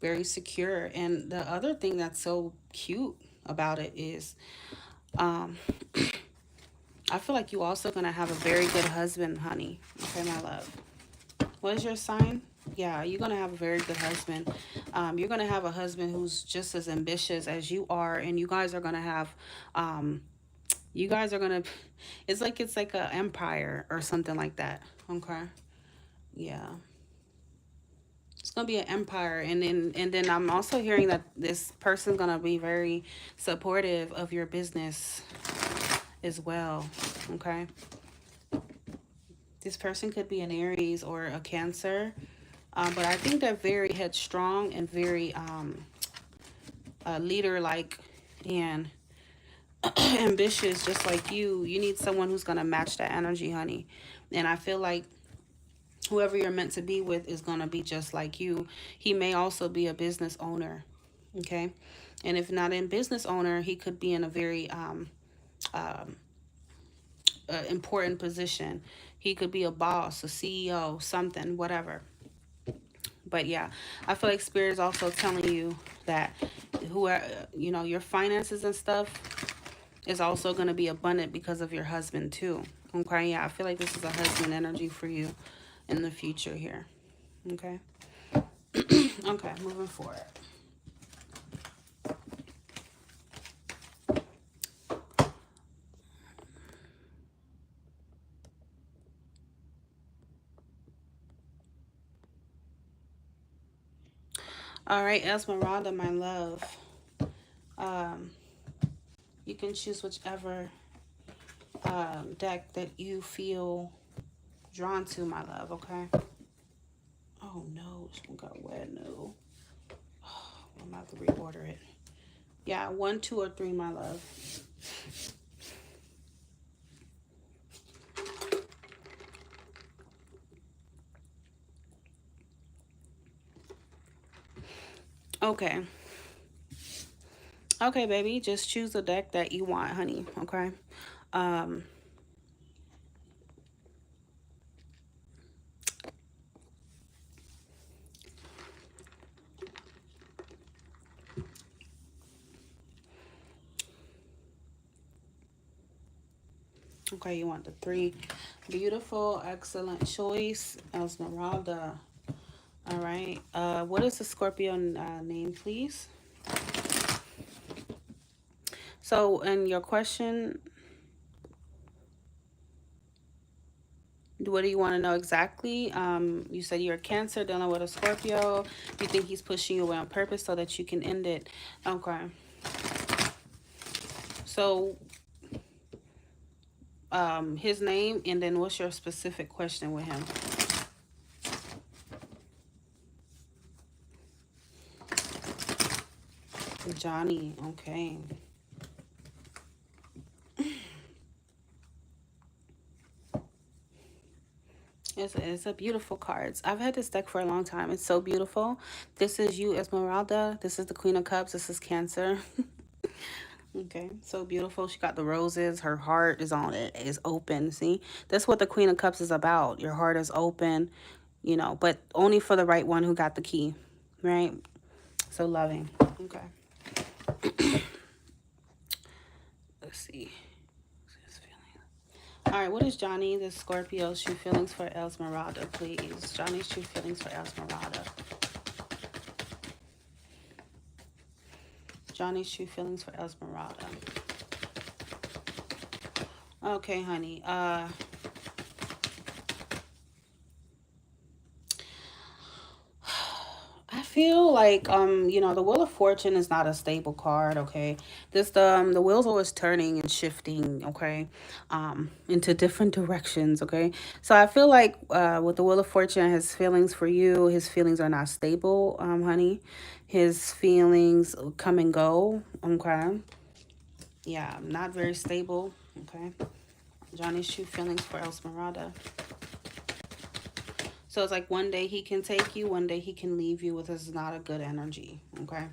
very secure. And the other thing that's so cute about it is, um, I feel like you also going to have a very good husband, honey. Okay, my love. What is your sign? Yeah, you're going to have a very good husband. You're going to have a husband who's just as ambitious as you are. And you guys are going to have, you guys are going to, it's like a empire or something like that. Okay. Yeah. It's gonna be an empire, and then I'm also hearing that this person's gonna be very supportive of your business as well. Okay, this person could be an Aries or a Cancer, but I think they're very headstrong and very leader like and ambitious, just like you. You need someone who's gonna match that energy, honey. And I feel like whoever you're meant to be with is going to be just like you. He may also be a business owner. Okay. And if not in business owner, he could be in a very um, important position. He could be a boss, a CEO, something, whatever. But yeah, I feel like spirit is also telling you that whoever, your finances and stuff is also going to be abundant because of your husband too. Okay. Yeah, I feel like this is a husband energy for you in the future here. Okay. Okay, moving forward. All right, Esmeralda, my love. Um, you can choose whichever deck that you feel drawn to, my love. Okay. Oh no, this one got wet. No, I'm gonna have to reorder it. Yeah, 1, 2, or 3, my love. Okay. Okay, baby. Just choose the deck that you want, honey. Okay. Um. Okay, you want the 3. Beautiful, excellent choice, Esmeralda. All right. What is the Scorpio name, please? So, in your question, what do you want to know exactly? You said you're a Cancer dealing with a Scorpio. You think he's pushing you away on purpose so that you can end it. Okay. So, his name, and then what's your specific question with him? Johnny, okay. It's a beautiful card. I've had this deck for a long time. It's so beautiful. This is you, Esmeralda. This is the Queen of Cups. This is Cancer. Okay, so beautiful. She got the roses. Her heart is on it. Is open. See, that's what the Queen of Cups is about. Your heart is open, you know, but only for the right one who got the key, right? So loving. Okay. Let's see. All right, what is Johnny, the Scorpio's true feelings for Esmeralda, please? Johnny's true feelings for Esmeralda. Johnny's true feelings for Esmeralda. Okay, honey. I feel like you know, the Wheel of Fortune is not a stable card, okay? The wheel's always turning and shifting, okay? Into different directions, okay? So I feel like with the Wheel of Fortune, his feelings for you, his feelings are not stable, honey. His feelings come and go, okay? Yeah, not very stable, okay? Johnny's true feelings for Esmeralda. So it's like one day he can take you, one day he can leave you, with this is not a good energy, okay?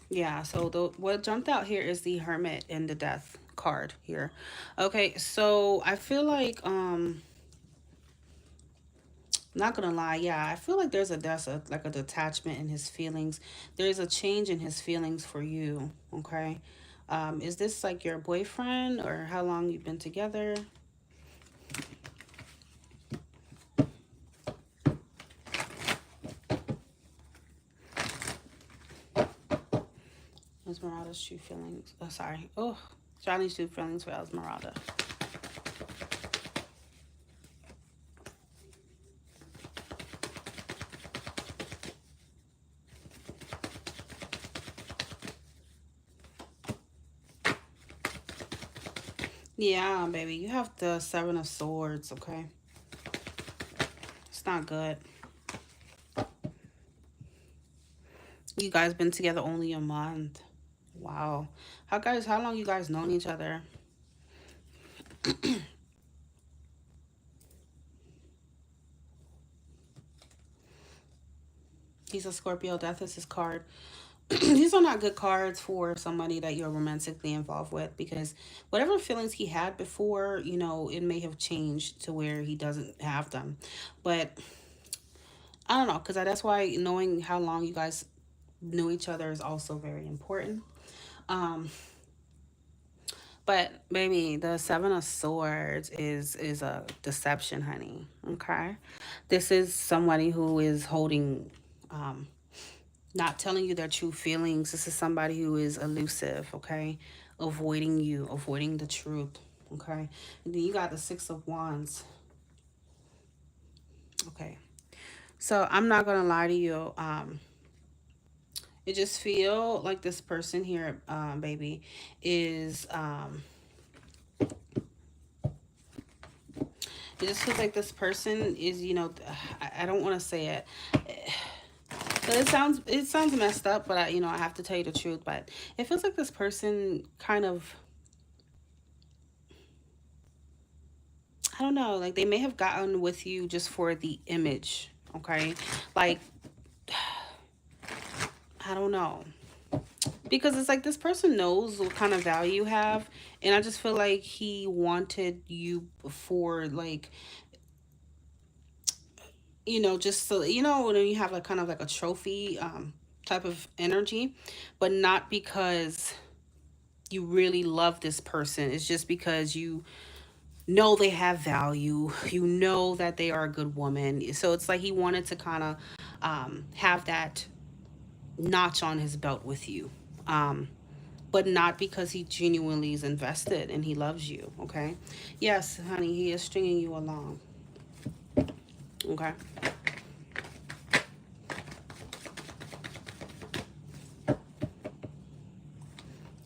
Yeah, so what jumped out here is the Hermit and the Death card here. Okay, so I feel like, not gonna lie, yeah, I feel like there's like a detachment in his feelings. There's a change in his feelings for you, okay? Is this like your boyfriend, or how long you've been together? Esmeralda's true feelings. Oh, sorry. Oh, Johnny's true feelings for Esmeralda. Yeah, baby. You have the Seven of Swords, okay? It's not good. You guys been together only a month. Wow. How long you guys known each other? He's a Scorpio. Death is his card. These are not good cards for somebody that you're romantically involved with, because whatever feelings he had before, you know, it may have changed to where he doesn't have them. But I don't know, because that's why knowing how long you guys knew each other is also very important. Um, but baby, the Seven of Swords is a deception, honey. Okay, this is somebody who is holding, not telling you their true feelings. This is somebody who is elusive. Okay, avoiding you, avoiding the truth. Okay, and then you got the Six of Wands. Okay, so I'm not gonna lie to you. It just feel like this person here, baby, is it just feels like this person is, you know, I don't want to say it, but it sounds messed up, but you know, I have to tell you the truth. But it feels like this person kind of, I don't know, like they may have gotten with you just for the image, okay? Like, I don't know. Because it's like this person knows what kind of value you have, and I just feel like he wanted you for, like, you know, just so you know, when you have like kind of like a trophy type of energy, but not because you really love this person. It's just because you know they have value, you know that they are a good woman. So it's like he wanted to kind of have that notch on his belt with you, but not because he genuinely is invested and he loves you. Okay, yes honey, he is stringing you along. Okay.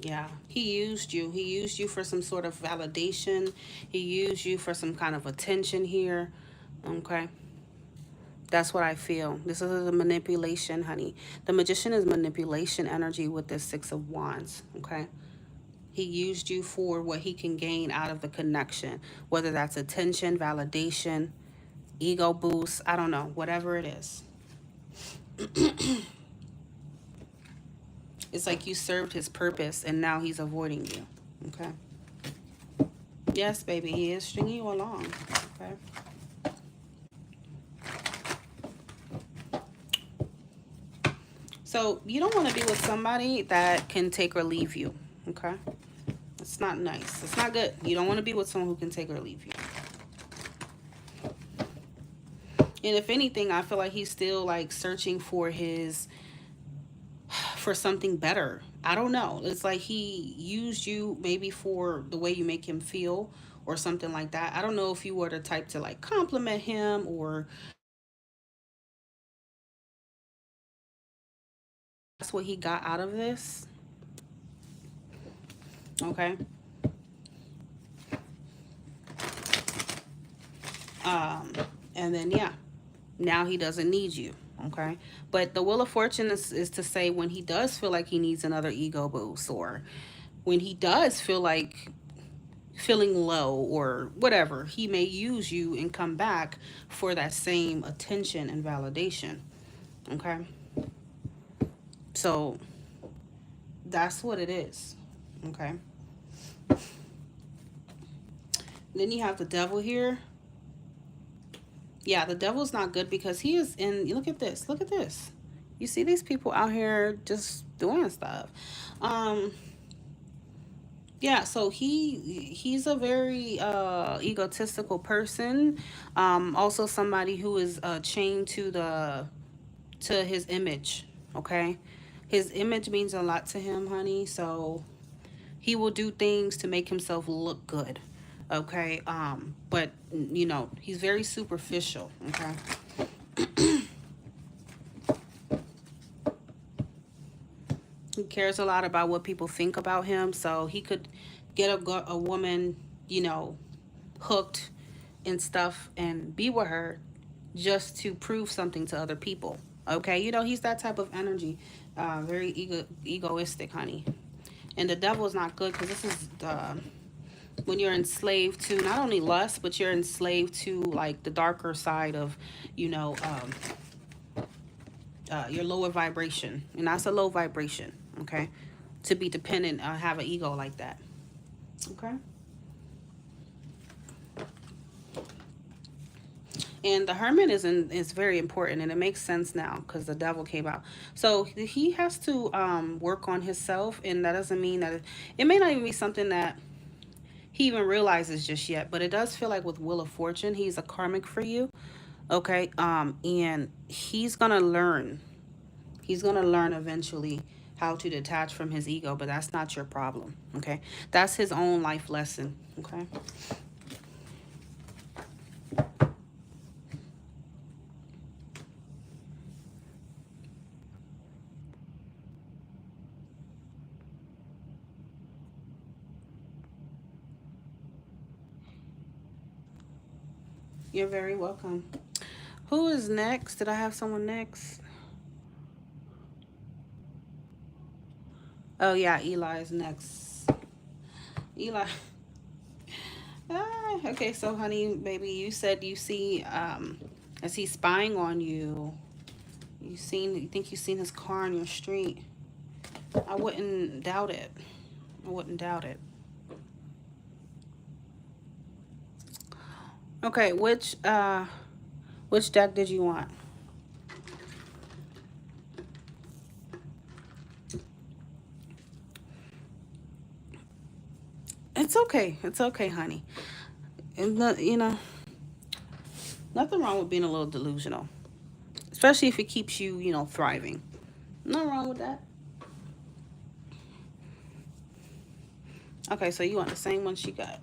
Yeah, he used you. He used you for some sort of validation. He used you for some kind of attention here. Okay. That's what I feel. This is a manipulation, honey. The magician is manipulation energy with this Six of Wands. Okay. He used you for what he can gain out of the connection, whether that's attention, validation, ego boost. I don't know, whatever it is. It's like you served his purpose and now he's avoiding you. Okay. Yes, baby, he is stringing you along. Okay. So you don't want to be with somebody that can take or leave you. Okay. It's not nice. It's not good. You don't want to be with someone who can take or leave you. And if anything, I feel like he's still like searching for something better. I don't know. It's like he used you maybe for the way you make him feel or something like that. I don't know if you were the type to like compliment him or that's what he got out of this. Okay. Um, and then yeah, now he doesn't need you. Okay. But the Wheel of Fortune is to say when he does feel like he needs another ego boost or when he does feel like feeling low or whatever, he may use you and come back for that same attention and validation. Okay. So that's what it is. Okay. Then you have the devil here. Yeah, the devil's not good because he is in, look at this. Look at this. You see these people out here just doing stuff. Um, yeah, so he's a very egotistical person. Also somebody who is chained to his image, okay? His image means a lot to him, honey. So he will do things to make himself look good. Okay? But you know, he's very superficial, okay? He cares a lot about what people think about him, so he could get a woman, you know, hooked and stuff and be with her just to prove something to other people. Okay, you know, he's that type of energy, very egoistic, honey. And the devil is not good because this is when you're enslaved to not only lust, but you're enslaved to like the darker side of, you know, your lower vibration, and that's a low vibration. Okay, to be dependent, have an ego like that. Okay. And the hermit is very important, and it makes sense now because the devil came out. So he has to work on himself, and that doesn't mean that it may not even be something that he even realizes just yet. But it does feel like with Wheel of Fortune, he's a karmic for you. Okay, and he's gonna learn. He's gonna learn eventually how to detach from his ego, but that's not your problem. Okay, that's his own life lesson. Okay. You're very welcome. Who is next? Did I have someone next? Oh yeah, Eli is next. Eli. Okay, so honey, baby, you said you see is he spying on you? You think you seen his car on your street? I wouldn't doubt it. I wouldn't doubt it. Okay, which deck did you want? It's okay. It's okay, honey. And you know, nothing wrong with being a little delusional, especially if it keeps you, you know, thriving. Nothing wrong with that. Okay, so you want the same one she got.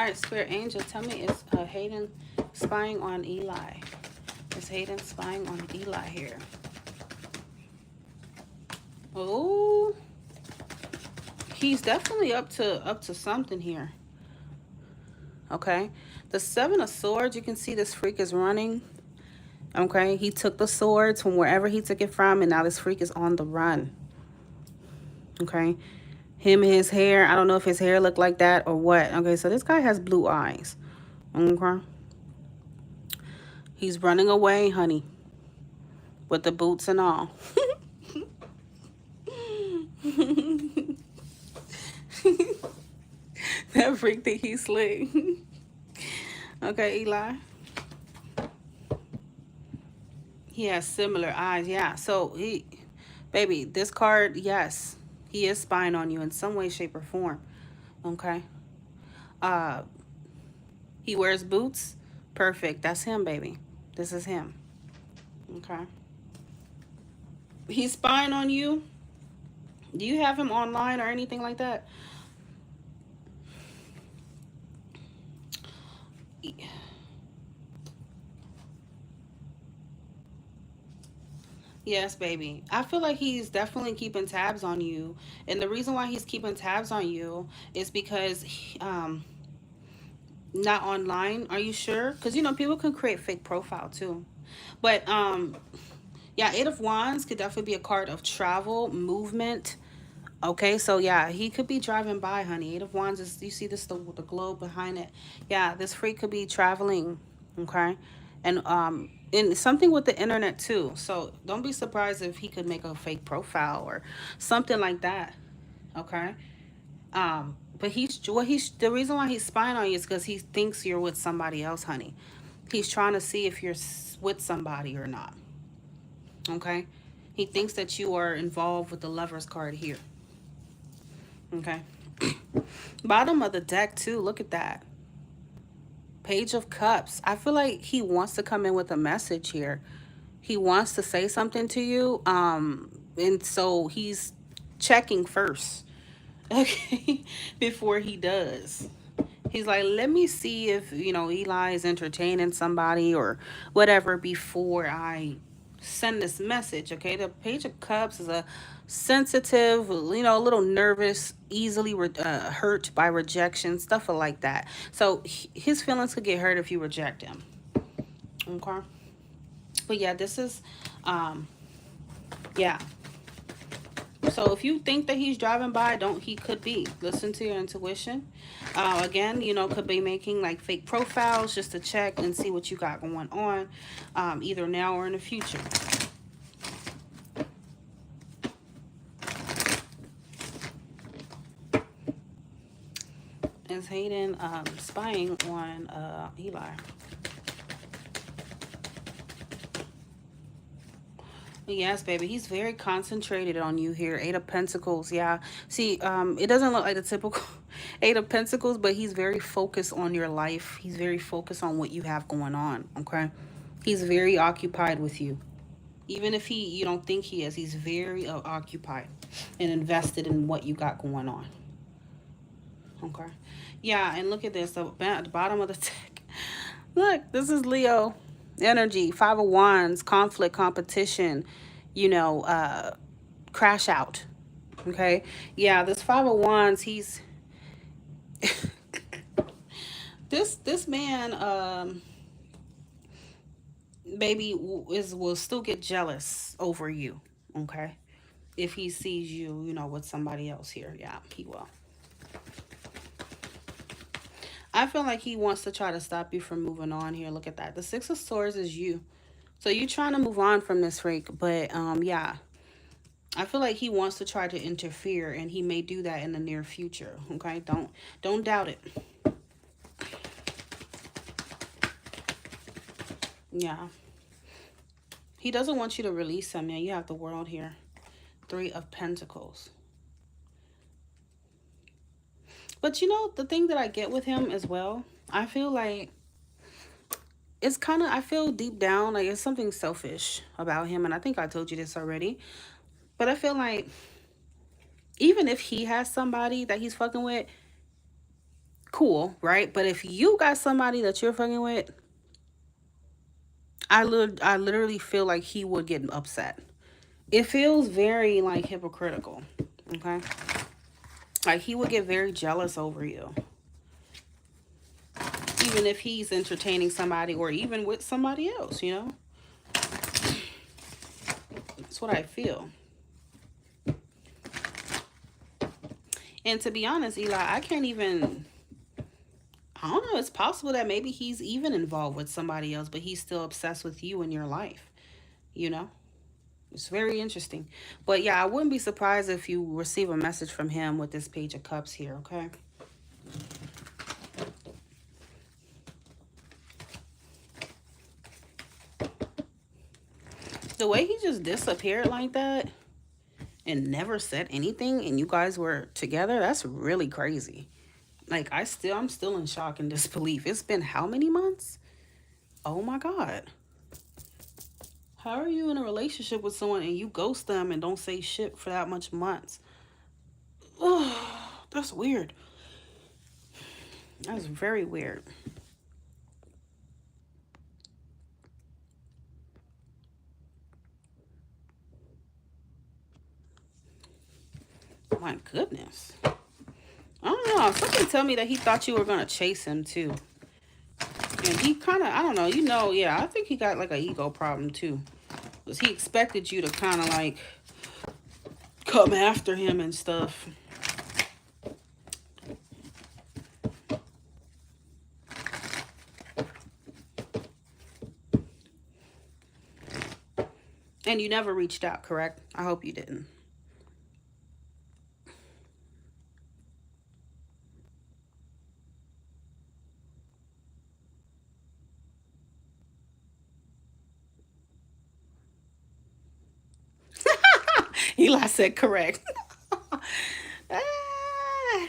All right, Spirit Angel, tell me, is Hayden spying on Eli? Is Hayden spying on Eli here? Oh, he's definitely up to something here. Okay, the Seven of Swords. You can see this freak is running. Okay, he took the swords from wherever he took it from, and now this freak is on the run. Okay, him and his hair. I don't know if his hair looked like that or what. Okay, so this guy has blue eyes. Okay, he's running away, honey, with the boots and all. That freak think he's slick. Okay, Eli. He has similar eyes. Yeah. So baby, this card, yes, he is spying on you in some way, shape, or form. Okay. Uh, he wears boots. Perfect. That's him, baby. This is him. Okay. He's spying on you. Do you have him online or anything like that? Yes, baby. I feel like he's definitely keeping tabs on you. And the reason why he's keeping tabs on you is because not online. Are you sure? Because you know people can create fake profile too. But yeah, Eight of Wands could definitely be a card of travel, movement. Okay, so yeah, he could be driving by, honey. Eight of Wands is, you see this, the globe behind it. Yeah, this freak could be traveling. Okay, and something with the internet too. So don't be surprised if he could make a fake profile or something like that. Okay. But he's the reason why he's spying on you is because he thinks you're with somebody else, honey. He's trying to see if you're with somebody or not. Okay. He thinks that you are involved with the Lovers card here. Okay. Bottom of the deck too. Look at that. Page of Cups. I feel like he wants to come in with a message here. He wants to say something to you. And so he's checking first. Okay. Before he does. He's like, let me see if, you know, Eli is entertaining somebody or whatever before I send this message. Okay. The Page of Cups is a sensitive, you know, a little nervous, easily hurt by rejection, stuff like that. So his feelings could get hurt if you reject him. Okay. But yeah, this is, yeah. So if you think that he's driving by, don't, he could be. Listen to your intuition. Again, you know, could be making like fake profiles just to check and see what you got going on, either now or in the future. Is Hayden spying on Eli? Yes, baby. He's very concentrated on you here. Eight of Pentacles. Yeah. See, it doesn't look like the typical Eight of Pentacles, but he's very focused on your life. He's very focused on what you have going on. Okay. He's very occupied with you. Even if you don't think he is, he's very occupied and invested in what you got going on. Okay. Yeah, and look at this. The bottom of the deck. Look, this is Leo energy. Five of Wands, conflict, competition, you know, crash out. Okay. Yeah, this Five of Wands, he's this man, baby, will still get jealous over you. Okay. If he sees you, you know, with somebody else here. Yeah, he will. I feel like he wants to try to stop you from moving on here. Look at that. The Six of Swords is you. So you're trying to move on from this freak, but yeah. I feel like he wants to try to interfere and he may do that in the near future. Okay? Don't doubt it. Yeah. He doesn't want you to release him. Yeah, you have the World here. Three of Pentacles. But you know, the thing that I get with him as well, I feel like it's kind of, I feel deep down like it's something selfish about him. And I think I told you this already. But I feel like even if he has somebody that he's fucking with, cool, right? But if you got somebody that you're fucking with, I literally feel like he would get upset. It feels very like hypocritical. Okay. Like he would get very jealous over you. Even if he's entertaining somebody or even with somebody else, you know? That's what I feel. And to be honest, Eli, I can't even, I don't know, it's possible that maybe he's even involved with somebody else, but he's still obsessed with you in your life, you know? It's very interesting. But yeah, I wouldn't be surprised if you receive a message from him with this Page of Cups here, okay? The way he just disappeared like that and never said anything and you guys were together, that's really crazy. Like I'm still in shock and disbelief. It's been how many months? Oh my God. How are you in a relationship with someone and you ghost them and don't say shit for that much months? Oh, that's weird. That's very weird. My goodness. I don't know. Something tell me that he thought you were going to chase him too. And he kind of, I don't know, yeah, I think he got like an ego problem too. Because he expected you to kind of like come after him and stuff. And you never reached out, correct? I hope you didn't. Eli said correct. Ah.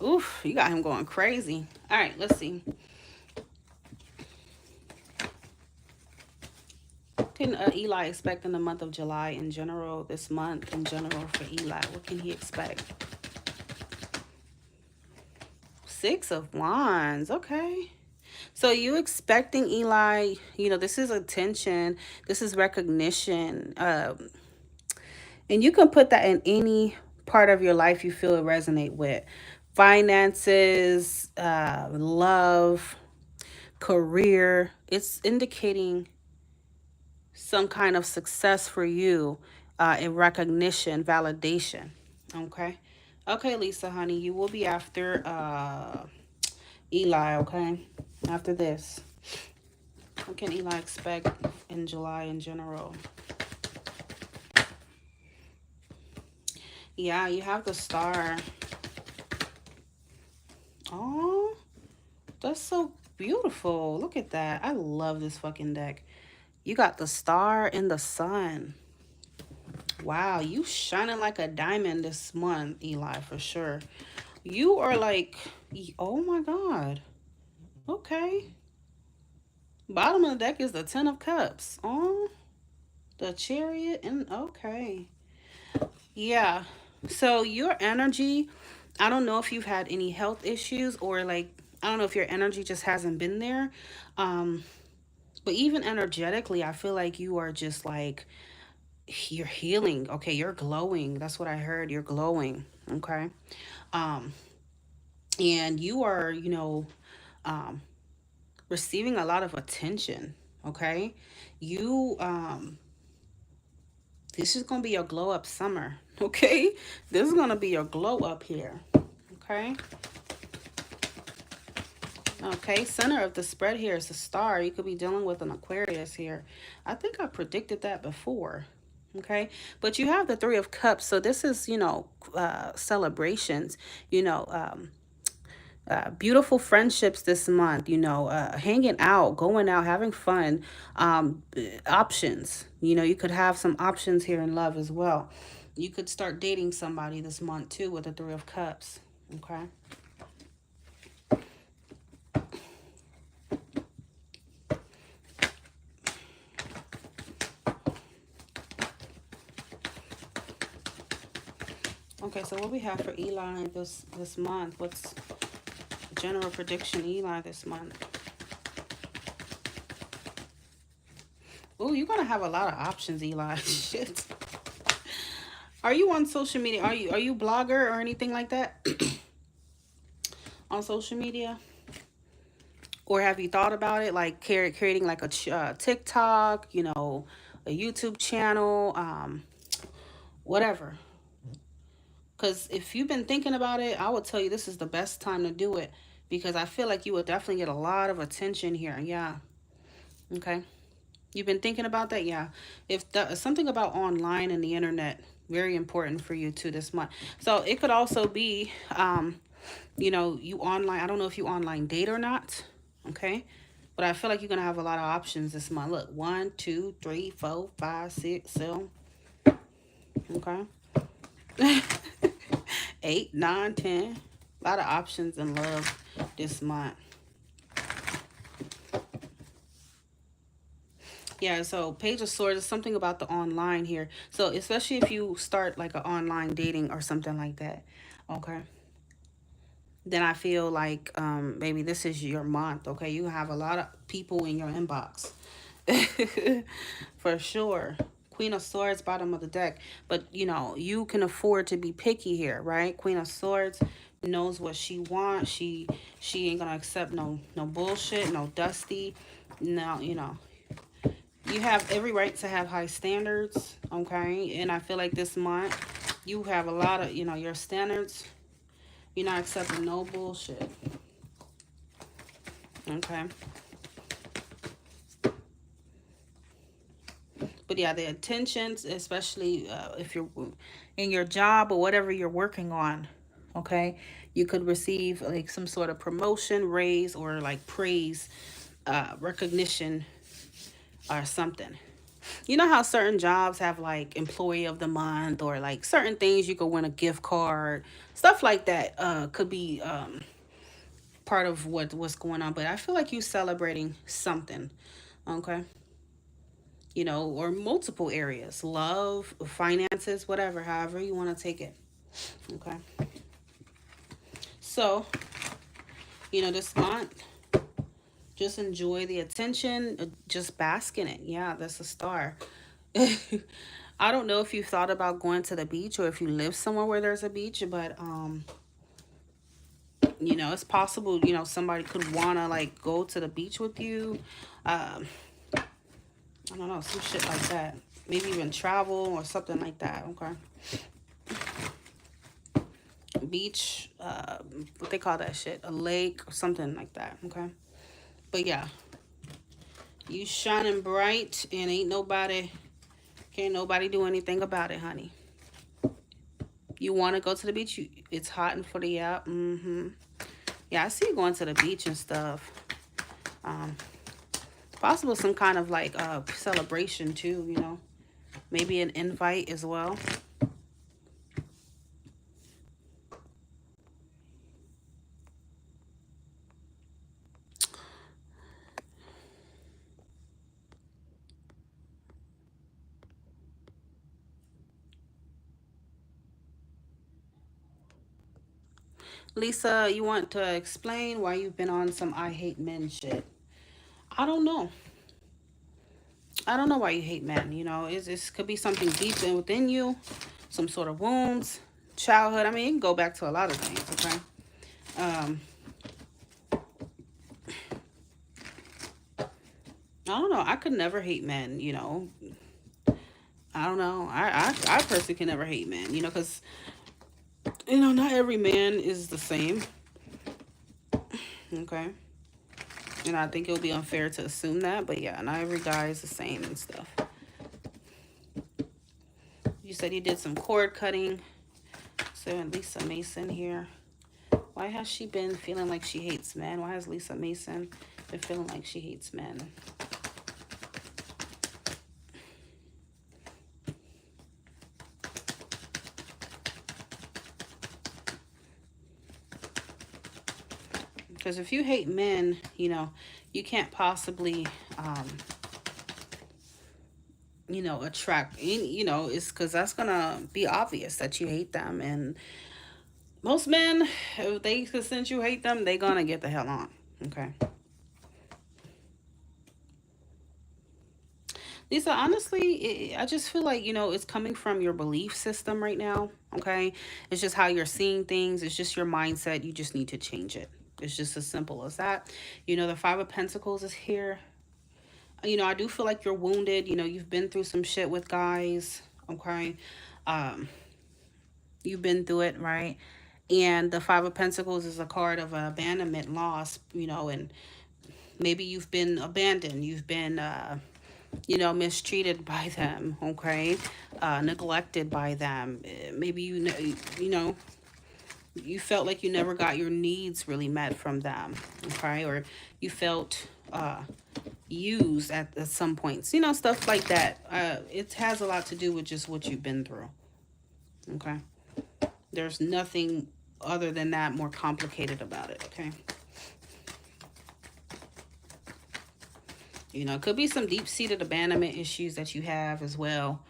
Oof, you got him going crazy. All right, let's see. Can Eli expect in the month of July in general, this month in general for Eli? What can he expect? Six of Wands. Okay. So you expecting Eli, this is attention. This is recognition. And you can put that in any part of your life you feel it resonate with. Finances, love, career. It's indicating some kind of success for you in recognition, validation. Okay. Okay, Lisa, honey, you will be after Eli, okay? After this. What can Eli expect in July in general? Yeah, you have the Star. Oh, that's so beautiful. Look at that. I love this fucking deck. You got the Star and the Sun. Wow, you shining like a diamond this month, Eli, for sure. You are like, oh my God. Okay. Bottom of the deck is the Ten of Cups. Oh, the Chariot and okay. Yeah. So your energy, I don't know if you've had any health issues or like, I don't know if your energy just hasn't been there. Um, but even energetically, I feel like you are just like, you're healing. Okay, you're glowing. That's what I heard. You're glowing. Okay. Um, and you are, um, receiving a lot of attention. Okay. You, this is going to be your glow up summer. Okay. This is going to be your glow up here. Okay. Okay, center of the spread here is a Star. You could be dealing with an Aquarius here. I think I predicted that before. Okay, but you have the Three of Cups. So this is, celebrations, beautiful friendships this month, hanging out, going out, having fun, options. You could have some options here in love as well. You could start dating somebody this month too with the Three of Cups. Okay. Okay, so what we have for Eli this month? What's general prediction Eli this month? Oh, you're gonna have a lot of options, Eli. Shit. Are you on social media? Are you blogger or anything like that on social media? Or have you thought about it, like creating like a TikTok, you know, a YouTube channel, whatever? Because if you've been thinking about it, I would tell you this is the best time to do it because I feel like you would definitely get a lot of attention here. Yeah. Okay. You've been thinking about that? Yeah. If something about online and the internet, very important for you too this month. So it could also be, you know, you online. I don't know if you online date or not. Okay. But I feel like you're going to have a lot of options this month. Look, 1, 2, 3, 4, 5, 6, 7. Okay. 8, 9, 10. A lot of options in love this month. Yeah, so Page of Swords is something about the online here. So especially if you start like an online dating or something like that. Okay. Then I feel like maybe this is your month. Okay. You have a lot of people in your inbox. For sure. Queen of Swords, bottom of the deck. But, you know, you can afford to be picky here, right? Queen of Swords knows what she wants. She ain't gonna accept no bullshit, no dusty. No, you know. You have every right to have high standards, okay? And I feel like this month you have a lot of, you know, your standards. You're not accepting no bullshit. Okay. But yeah, the intentions, especially if you're in your job or whatever you're working on, okay, you could receive like some sort of promotion, raise, or like praise, recognition, or something. You know how certain jobs have like employee of the month or like certain things you could win a gift card, stuff like that. Could be part of what's going on. But I feel like you celebrating something, okay? You know, or multiple areas, love, finances, whatever, however you want to take it. Okay. So, you know, this month, just enjoy the attention, just bask in it. Yeah, that's a star. I don't know if you've thought about going to the beach or if you live somewhere where there's a beach, but you know, it's possible, you know, somebody could wanna like go to the beach with you. Um, I don't know, some shit like that. Maybe even travel or something like that. Okay. Beach, what they call that shit, a lake or something like that. Okay. But yeah, you shining bright and can't nobody do anything about it, honey. You want to go to the beach? It's hot and for yeah. Yeah, I see you going to the beach and stuff. Possible some kind of like celebration too, you know. Maybe an invite as well. Lisa, you want to explain why you've been on some I hate men shit? I don't know. I don't know why you hate men. You know, it could be something deep within you, some sort of wounds, childhood. I mean, it can go back to a lot of things. Okay. Um, I don't know. I could never hate men. You know, I don't know. I personally can never hate men. You know, because you know not every man is the same. Okay. And I think it would be unfair to assume that, but yeah, not every guy is the same and stuff. You said you did some cord cutting. So Lisa Mason here. Why has she been feeling like she hates men? Why has Lisa Mason been feeling like she hates men? Because if you hate men, you know, you can't possibly you know, attract, you know, it's because that's gonna be obvious that you hate them. And most men, if they, since you hate them, they gonna get the hell on. Okay. Lisa, honestly, I just feel like, you know, it's coming from your belief system right now. Okay. It's just how you're seeing things. It's just your mindset. You just need to change it. It's just as simple as that. You know, the Five of Pentacles is here. You know, I do feel like you're wounded. You know, you've been through some shit with guys. Okay. Um, you've been through it, right? And the Five of Pentacles is a card of abandonment, loss, you know, and maybe you've been abandoned. You've been, you know, mistreated by them, okay? Neglected by them. Maybe, you know, you felt like you never got your needs really met from them, okay? Or you felt used at some points, you know, stuff like that. It has a lot to do with just what you've been through, okay? There's nothing other than that more complicated about it, okay? You know, it could be some deep-seated abandonment issues that you have as well.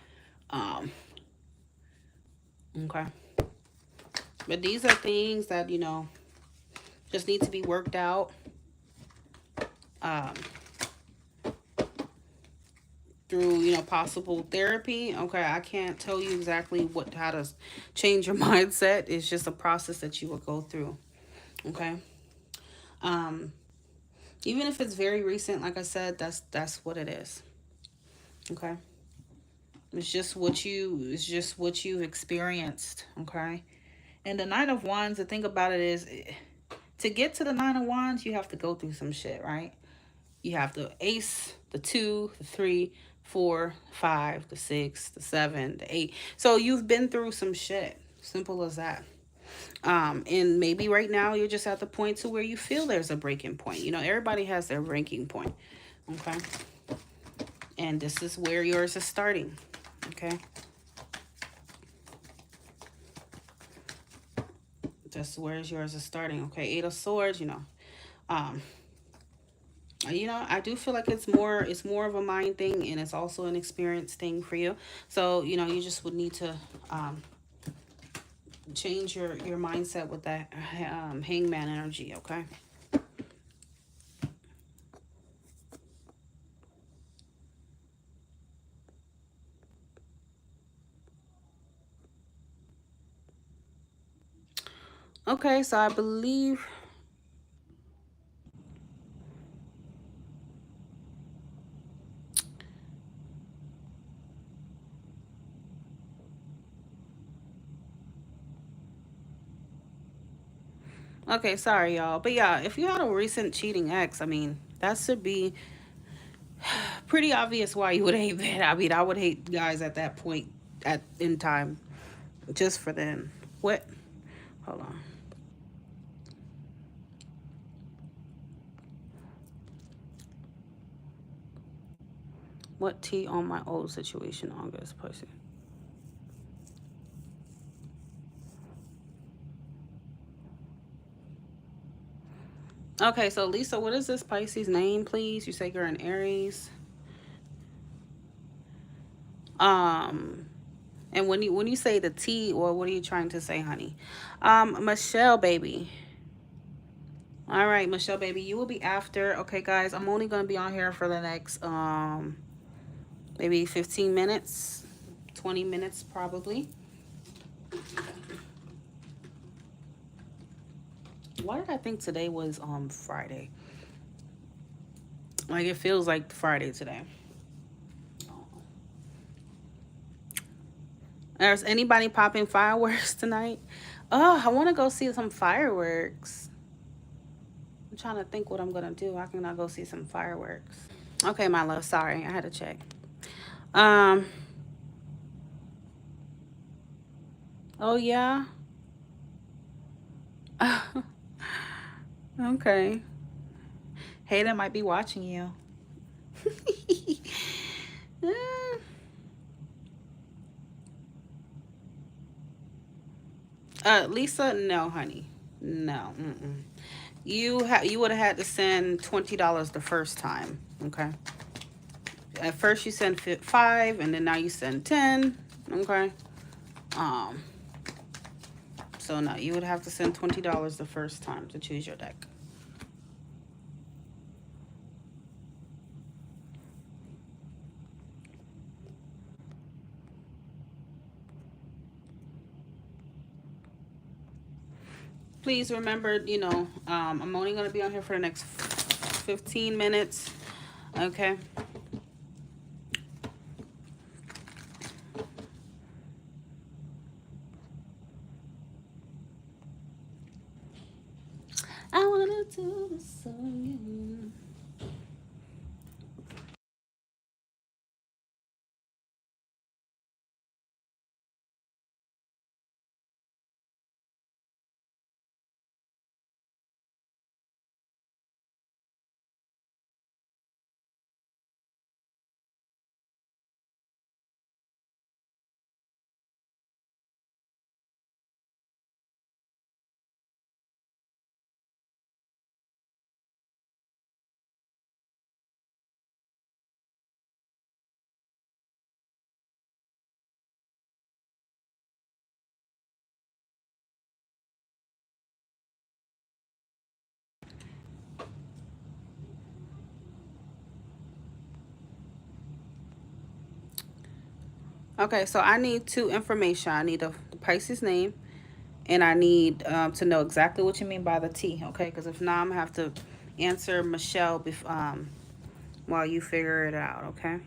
Okay. But these are things that, you know, just need to be worked out. Um, through, you know, possible therapy. Okay, I can't tell you exactly how to change your mindset. It's just a process that you will go through. Okay. Um, even if it's very recent, like I said, that's what it is. Okay. It's just what you've experienced. Okay. And the Nine of Wands, the thing about it is, to get to the Nine of Wands, you have to go through some shit, right? You have the Ace, the 2, the 3, 4, 5, the 6, the 7, the 8. So you've been through some shit. Simple as that. And maybe right now you're just at the point to where you feel there's a breaking point. You know, everybody has their breaking point. Okay. And this is where yours is starting. Okay. That's where yours is starting. Okay. Eight of Swords, you know. You know, I do feel like it's more of a mind thing, and it's also an experience thing for you. So, you know, you just would need to change your mindset with that hangman energy, okay? Okay, so I believe... Okay, sorry, y'all. But yeah, if you had a recent cheating ex, I mean, that should be pretty obvious why you would hate that. I mean, I would hate guys at that point in time, just for them. What? Hold on. What tea on my old situation, August, pussy? Okay, so Lisa, what is this Pisces name, please? You say you're an Aries. Um, and when you say the T, or what are you trying to say, honey? Michelle, baby. All right, Michelle, baby, you will be after. Okay, guys, I'm only gonna be on here for the next maybe 15 minutes, 20 minutes probably. Why did I think today was Friday? Like, it feels like Friday today. Is anybody popping fireworks tonight? Oh, I want to go see some fireworks. I'm trying to think what I'm going to do. I cannot go see some fireworks. Okay, my love. Sorry. I had to check. Um. Oh, yeah? Okay. Hayden might be watching you. Lisa, no, honey. No. Mm-mm. You would have had to send $20 the first time. Okay. At first you send 5, and then now you send 10. Okay. So now you would have to send $20 the first time to choose your deck. Please remember, you know, I'm only going to be on here for the next 15 minutes. Okay. I want to do this song. Okay, so I need 2 information. I need the Pisces name, and I need to know exactly what you mean by the T, okay? Because if not, I'm going to have to answer Michelle while you figure it out, okay?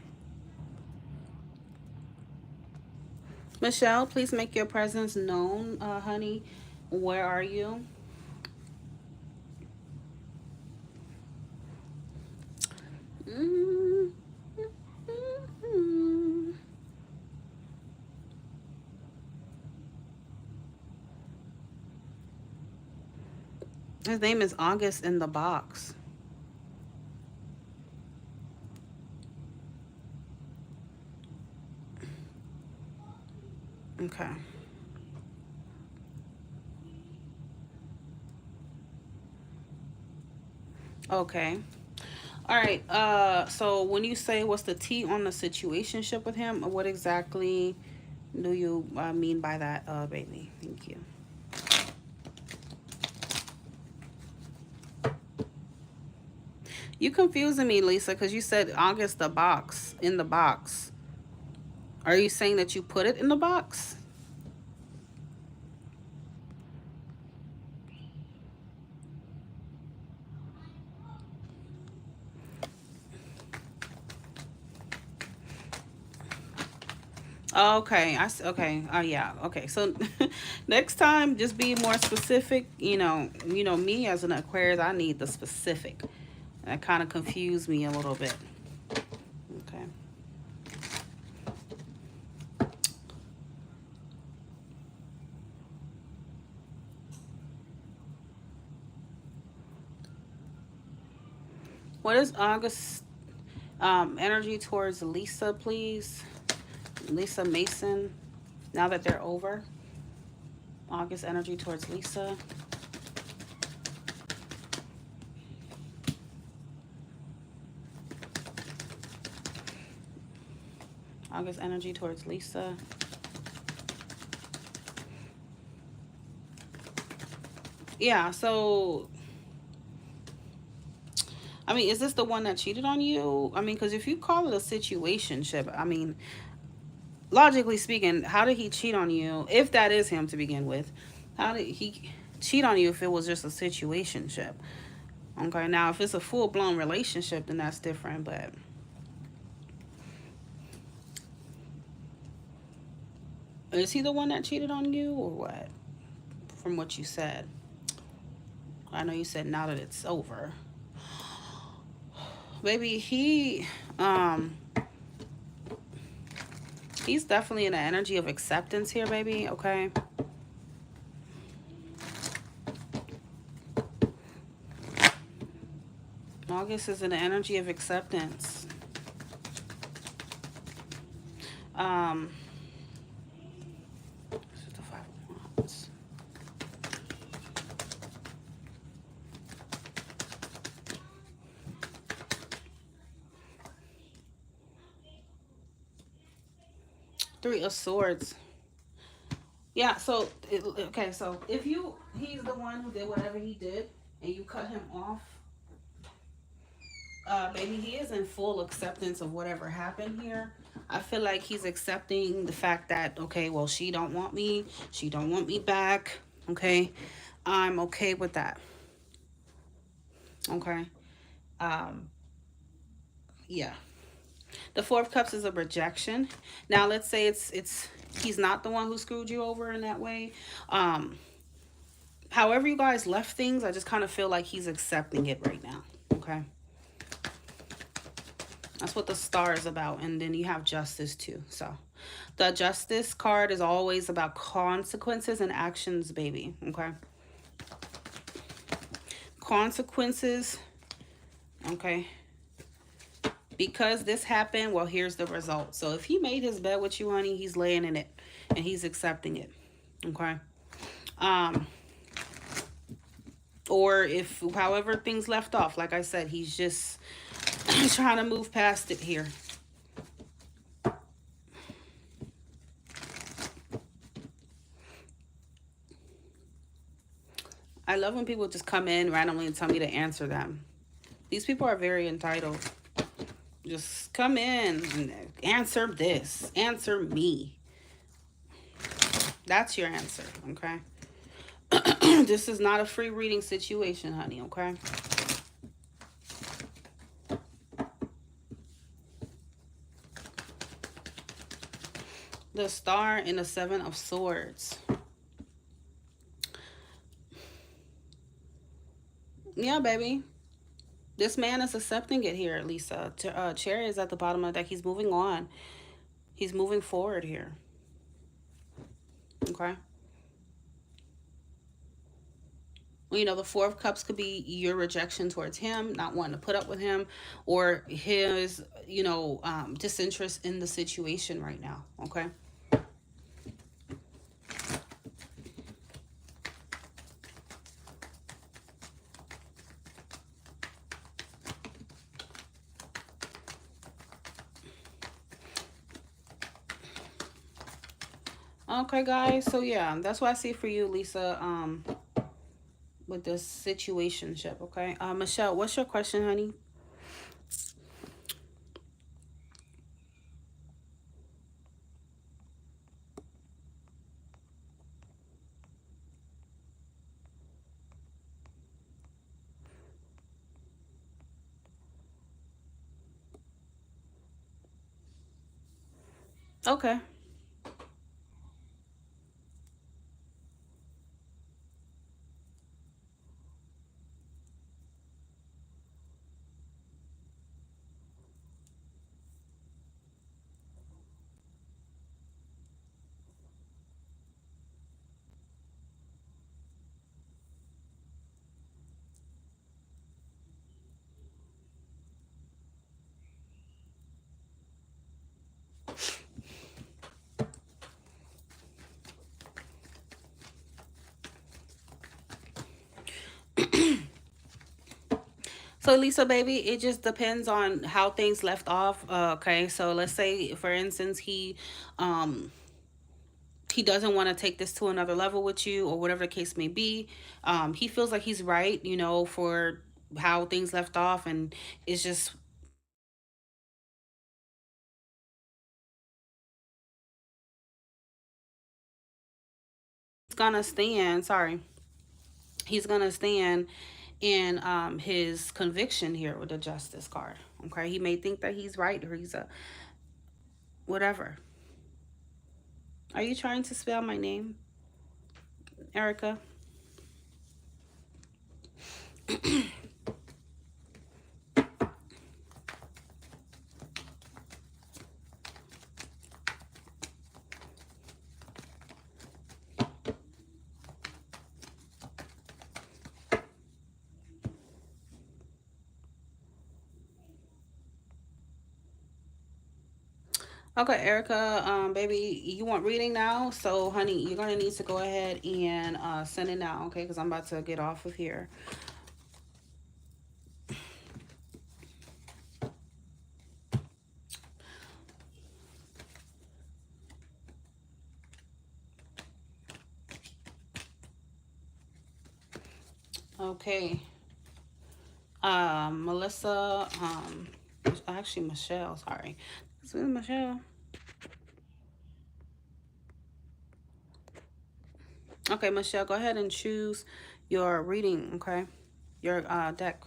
Michelle, please make your presence known, honey. Where are you? Mm-hmm. His name is August in the box. Okay. Okay. All right. So when you say what's the T on the situationship with him, what exactly do you mean by that, baby? Thank you. You confusing me, Lisa, because you said August the box in the box. Are you saying that you put it in the box? Okay, okay. Yeah. Okay. So next time, just be more specific. Me as an Aquarius, I need the specific. That kind of confused me a little bit. Okay. What is August energy towards Lisa, please? Lisa Mason. Now that they're over. August energy towards Lisa. August energy towards Lisa. Yeah, so I mean, is this the one that cheated on you? I mean, because if you call it a situationship, I mean, logically speaking, how did he cheat on you? If that is him to begin with, how did he cheat on you if it was just a situationship? Okay, now if it's a full blown relationship, then that's different. But is he the one that cheated on you, or what? From what you said, I know you said now that it's over, baby. He's definitely in the energy of acceptance here, baby. Okay. August is in the energy of acceptance. Um, this is the 5 of Wands. Three of Swords. Yeah, so, okay, so if he's the one who did whatever he did, and you cut him off, baby, he is in full acceptance of whatever happened here. I feel like he's accepting the fact that, okay, well, she don't want me. She don't want me back. Okay. I'm okay with that. Okay. Um, yeah. The Four of Cups is a rejection. Now, let's say it's he's not the one who screwed you over in that way. Um, however you guys left things, I just kind of feel like he's accepting it right now. Okay. That's what the Star is about. And then you have Justice too. So the Justice card is always about consequences and actions, baby. Okay. Consequences. Okay. Because this happened, well, here's the result. So if he made his bed with you, honey, he's laying in it and he's accepting it. Okay. Or if, however things left off, like I said, he's just trying to move past it here. I love when people just come in randomly and tell me to answer them. These people are very entitled. Just come in and answer this. Answer me. That's your answer, okay? This is not a free reading situation, honey, okay? The Star and the Seven of Swords. Yeah, baby. This man is accepting it here, Lisa. Chariot is at the bottom of the deck. He's moving on. He's moving forward here. Okay? Well, you know, the Four of Cups could be your rejection towards him, not wanting to put up with him, or his, you know, disinterest in the situation right now. Okay? Okay, guys. So, yeah, that's what I see for you, Lisa, with this situationship, okay? Michelle, what's your question, honey? Okay. So Lisa, baby, it just depends on how things left off. Okay, so let's say, for instance, he doesn't want to take this to another level with you, or whatever the case may be. He feels like he's right, you know, for how things left off, and it's just gonna stand. Sorry, he's gonna stand in his conviction here with the Justice card. Okay, he may think that he's right, or he's a whatever. Are you trying to spell my name, Erica? Okay, Erica, baby, you want reading now? So, honey, you're gonna need to go ahead and send it now, okay? Because I'm about to get off of here. Okay. Melissa, actually Michelle, sorry. This is Michelle. Okay, Michelle, go ahead and choose your reading, okay? Your deck.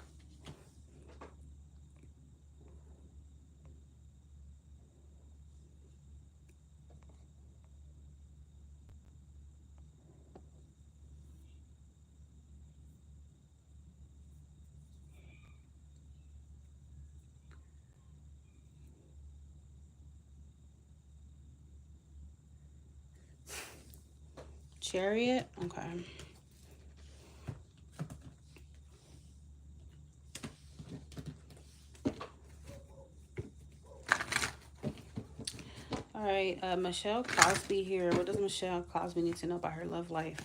Chariot, okay. All right, Michelle Cosby here. What does Michelle Cosby need to know about her love life?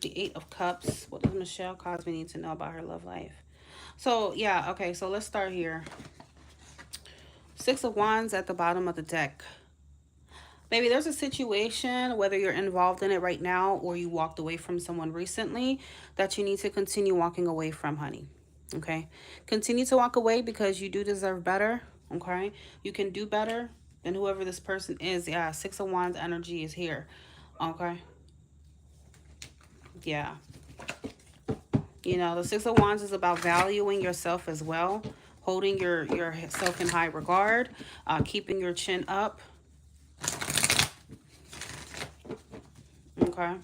The Eight of Cups. What does Michelle Cosby need to know about her love life? So, yeah, okay, so let's start here. Six of Wands at the bottom of the deck. Maybe there's a situation, whether you're involved in it right now or you walked away from someone recently, that you need to continue walking away from, honey. Okay? Continue to walk away because you do deserve better. Okay? You can do better than whoever this person is. Yeah, Six of Wands energy is here. Okay? Yeah. You know, the Six of Wands is about valuing yourself as well, holding yourself in high regard, keeping your chin up. Okay.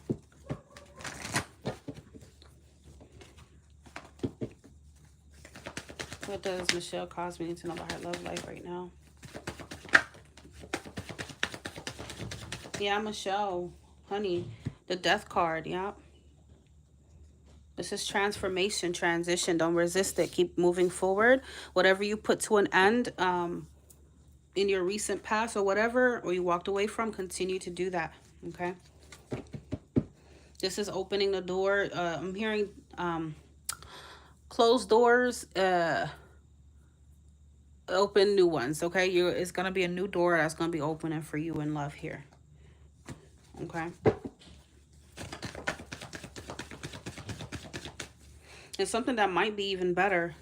What does Michelle Cosby need to know about her love life right now? Yeah, Michelle, honey, the Death card, yeah. This is transformation, transition. Don't resist it. Keep moving forward. Whatever you put to an end in your recent past or whatever, or you walked away from, continue to do that, okay? This is opening the door. I'm hearing closed doors, open new ones, okay? It's going to be a new door that's going to be opening for you in love here, okay? It's something that might be even better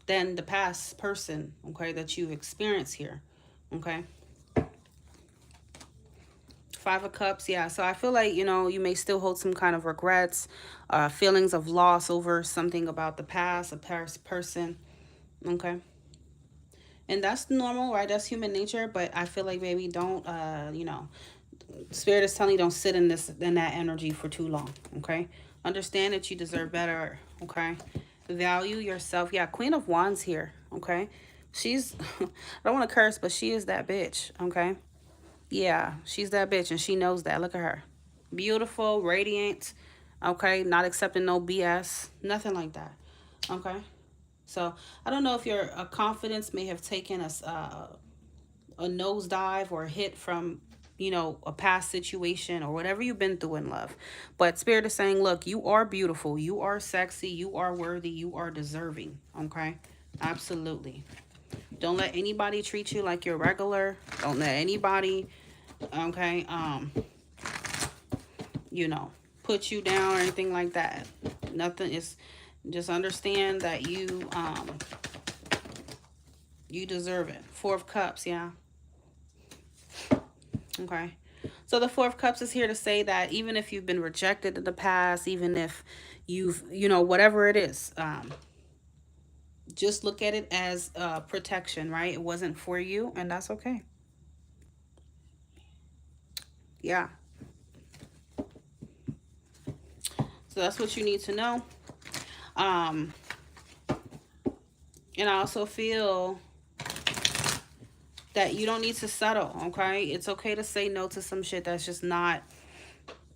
than the past person, okay, that you've experienced here, okay? Five of Cups, yeah. So I feel like, you know, you may still hold some kind of regrets, feelings of loss over something about the past, a past person, okay? And that's normal, right? That's human nature, but I feel like maybe don't, you know, Spirit is telling you don't sit in that energy for too long, okay? Understand that you deserve better, okay? Value yourself. Yeah, Queen of Wands here, okay? She's, I don't want to curse, but she is that bitch, okay? Yeah, she's that bitch, and she knows that. Look at her. Beautiful, radiant, okay? Not accepting no BS, nothing like that, okay? So I don't know if your confidence may have taken a nosedive or a hit from, you know, a past situation or whatever you've been through in love. But Spirit is saying, look, you are beautiful. You are sexy. You are worthy. You are deserving. Okay? Absolutely. Don't let anybody treat you like you're regular. Don't let anybody, okay, you know, put you down or anything like that. Nothing is, just understand that you deserve it. Four of Cups, yeah. Okay. So the Four of Cups is here to say that even if you've been rejected in the past, even if you've, you know, whatever it is, just look at it as protection, right? It wasn't for you, and that's okay. Yeah. So that's what you need to know. Um, and I also feel that you don't need to settle, okay? It's okay to say no to some shit that's just not,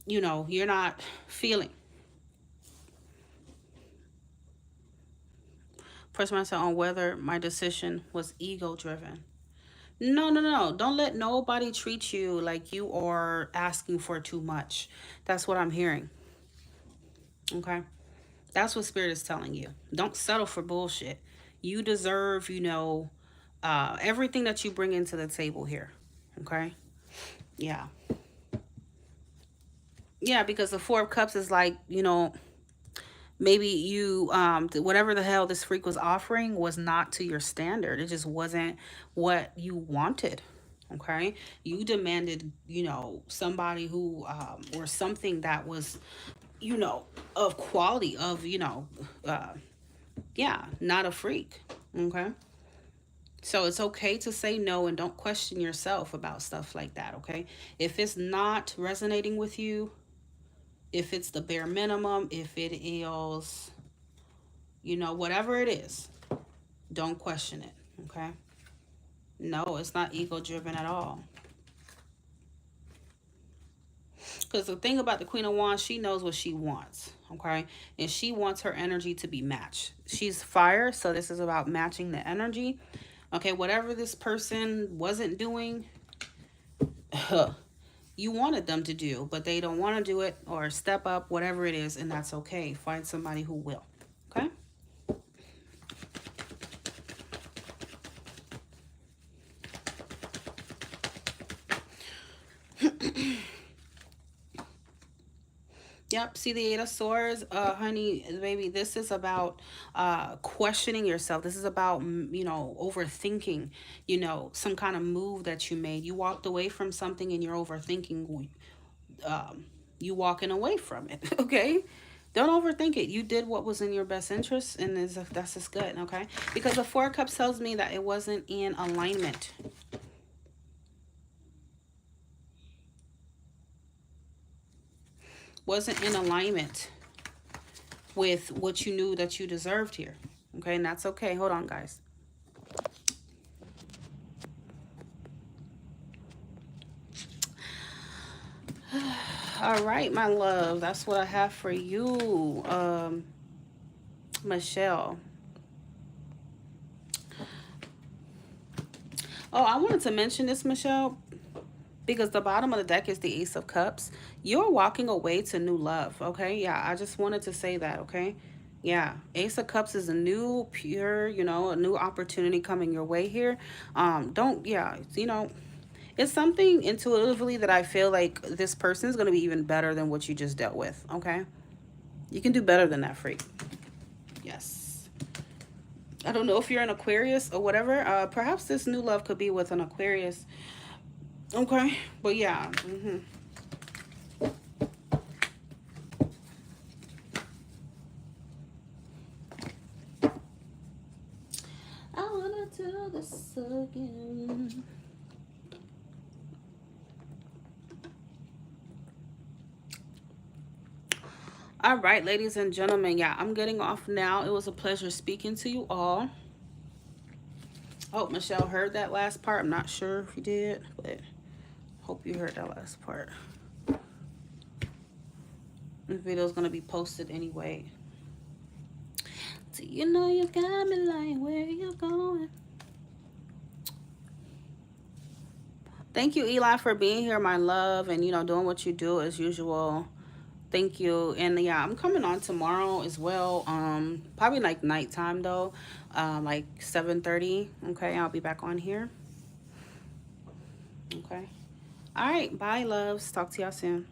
you know, you're not feeling. Press myself on whether my decision was ego driven. No, no, no. Don't let nobody treat you like you are asking for too much. That's what I'm hearing. Okay? That's what Spirit is telling you. Don't settle for bullshit. You deserve, you know, everything that you bring into the table here. Okay? Yeah. Yeah, because the Four of Cups is like, you know, maybe you whatever the hell this freak was offering was not to your standard. It just wasn't what you wanted. Okay, you demanded, you know, somebody who or something that was, you know, of quality, of, you know, uh yeah, not a freak. Okay, so it's okay to say no, and don't question yourself about stuff like that. Okay, if it's not resonating with you, if it's the bare minimum, if it is, you know, whatever it is, don't question it. Okay, no, it's not ego driven at all. Because the thing about the Queen of Wands, she knows what she wants. Okay, and she wants her energy to be matched. She's fire, so this is about matching the energy. Okay, whatever this person wasn't doing, you wanted them to do, but they don't want to do it or step up, whatever it is, and that's okay. Find somebody who will. Okay. Yep, see the Eight of Swords, honey, baby. This is about questioning yourself. This is about, you know, overthinking, you know, some kind of move that you made. You walked away from something and you're overthinking, you walking away from it. Okay, don't overthink it. You did what was in your best interest, and that's just good. Okay, because the Four of Cups tells me that it wasn't in alignment. Wasn't in alignment with what you knew that you deserved here. Okay, and that's okay. Hold on, guys. All right, my love. That's what I have for you, Michelle. Oh, I wanted to mention this, Michelle, because the bottom of the deck is the Ace of Cups. You're walking away to new love. Okay, yeah, I just wanted to say that. Okay, yeah, Ace of Cups is a new, pure, you know, a new opportunity coming your way here. Don't, yeah, you know, it's something intuitively that I feel like this person is going to be even better than what you just dealt with. Okay, you can do better than that, freak. Yes. I don't know if you're an Aquarius or whatever. Perhaps this new love could be with an Aquarius. Okay, but yeah. I wanna do this again. All right, ladies and gentlemen. Yeah, I'm getting off now. It was a pleasure speaking to you all. Hope Michelle heard that last part. I'm not sure if you did, but hope you heard that last part. This video is gonna be posted anyway. Do you know you got me like where you going? Thank you, Eli, for being here, my love, and, you know, doing what you do as usual. Thank you. And yeah, I'm coming on tomorrow as well. Probably like nighttime though. Like 7:30. Okay, I'll be back on here. Okay. All right. Bye, loves. Talk to y'all soon.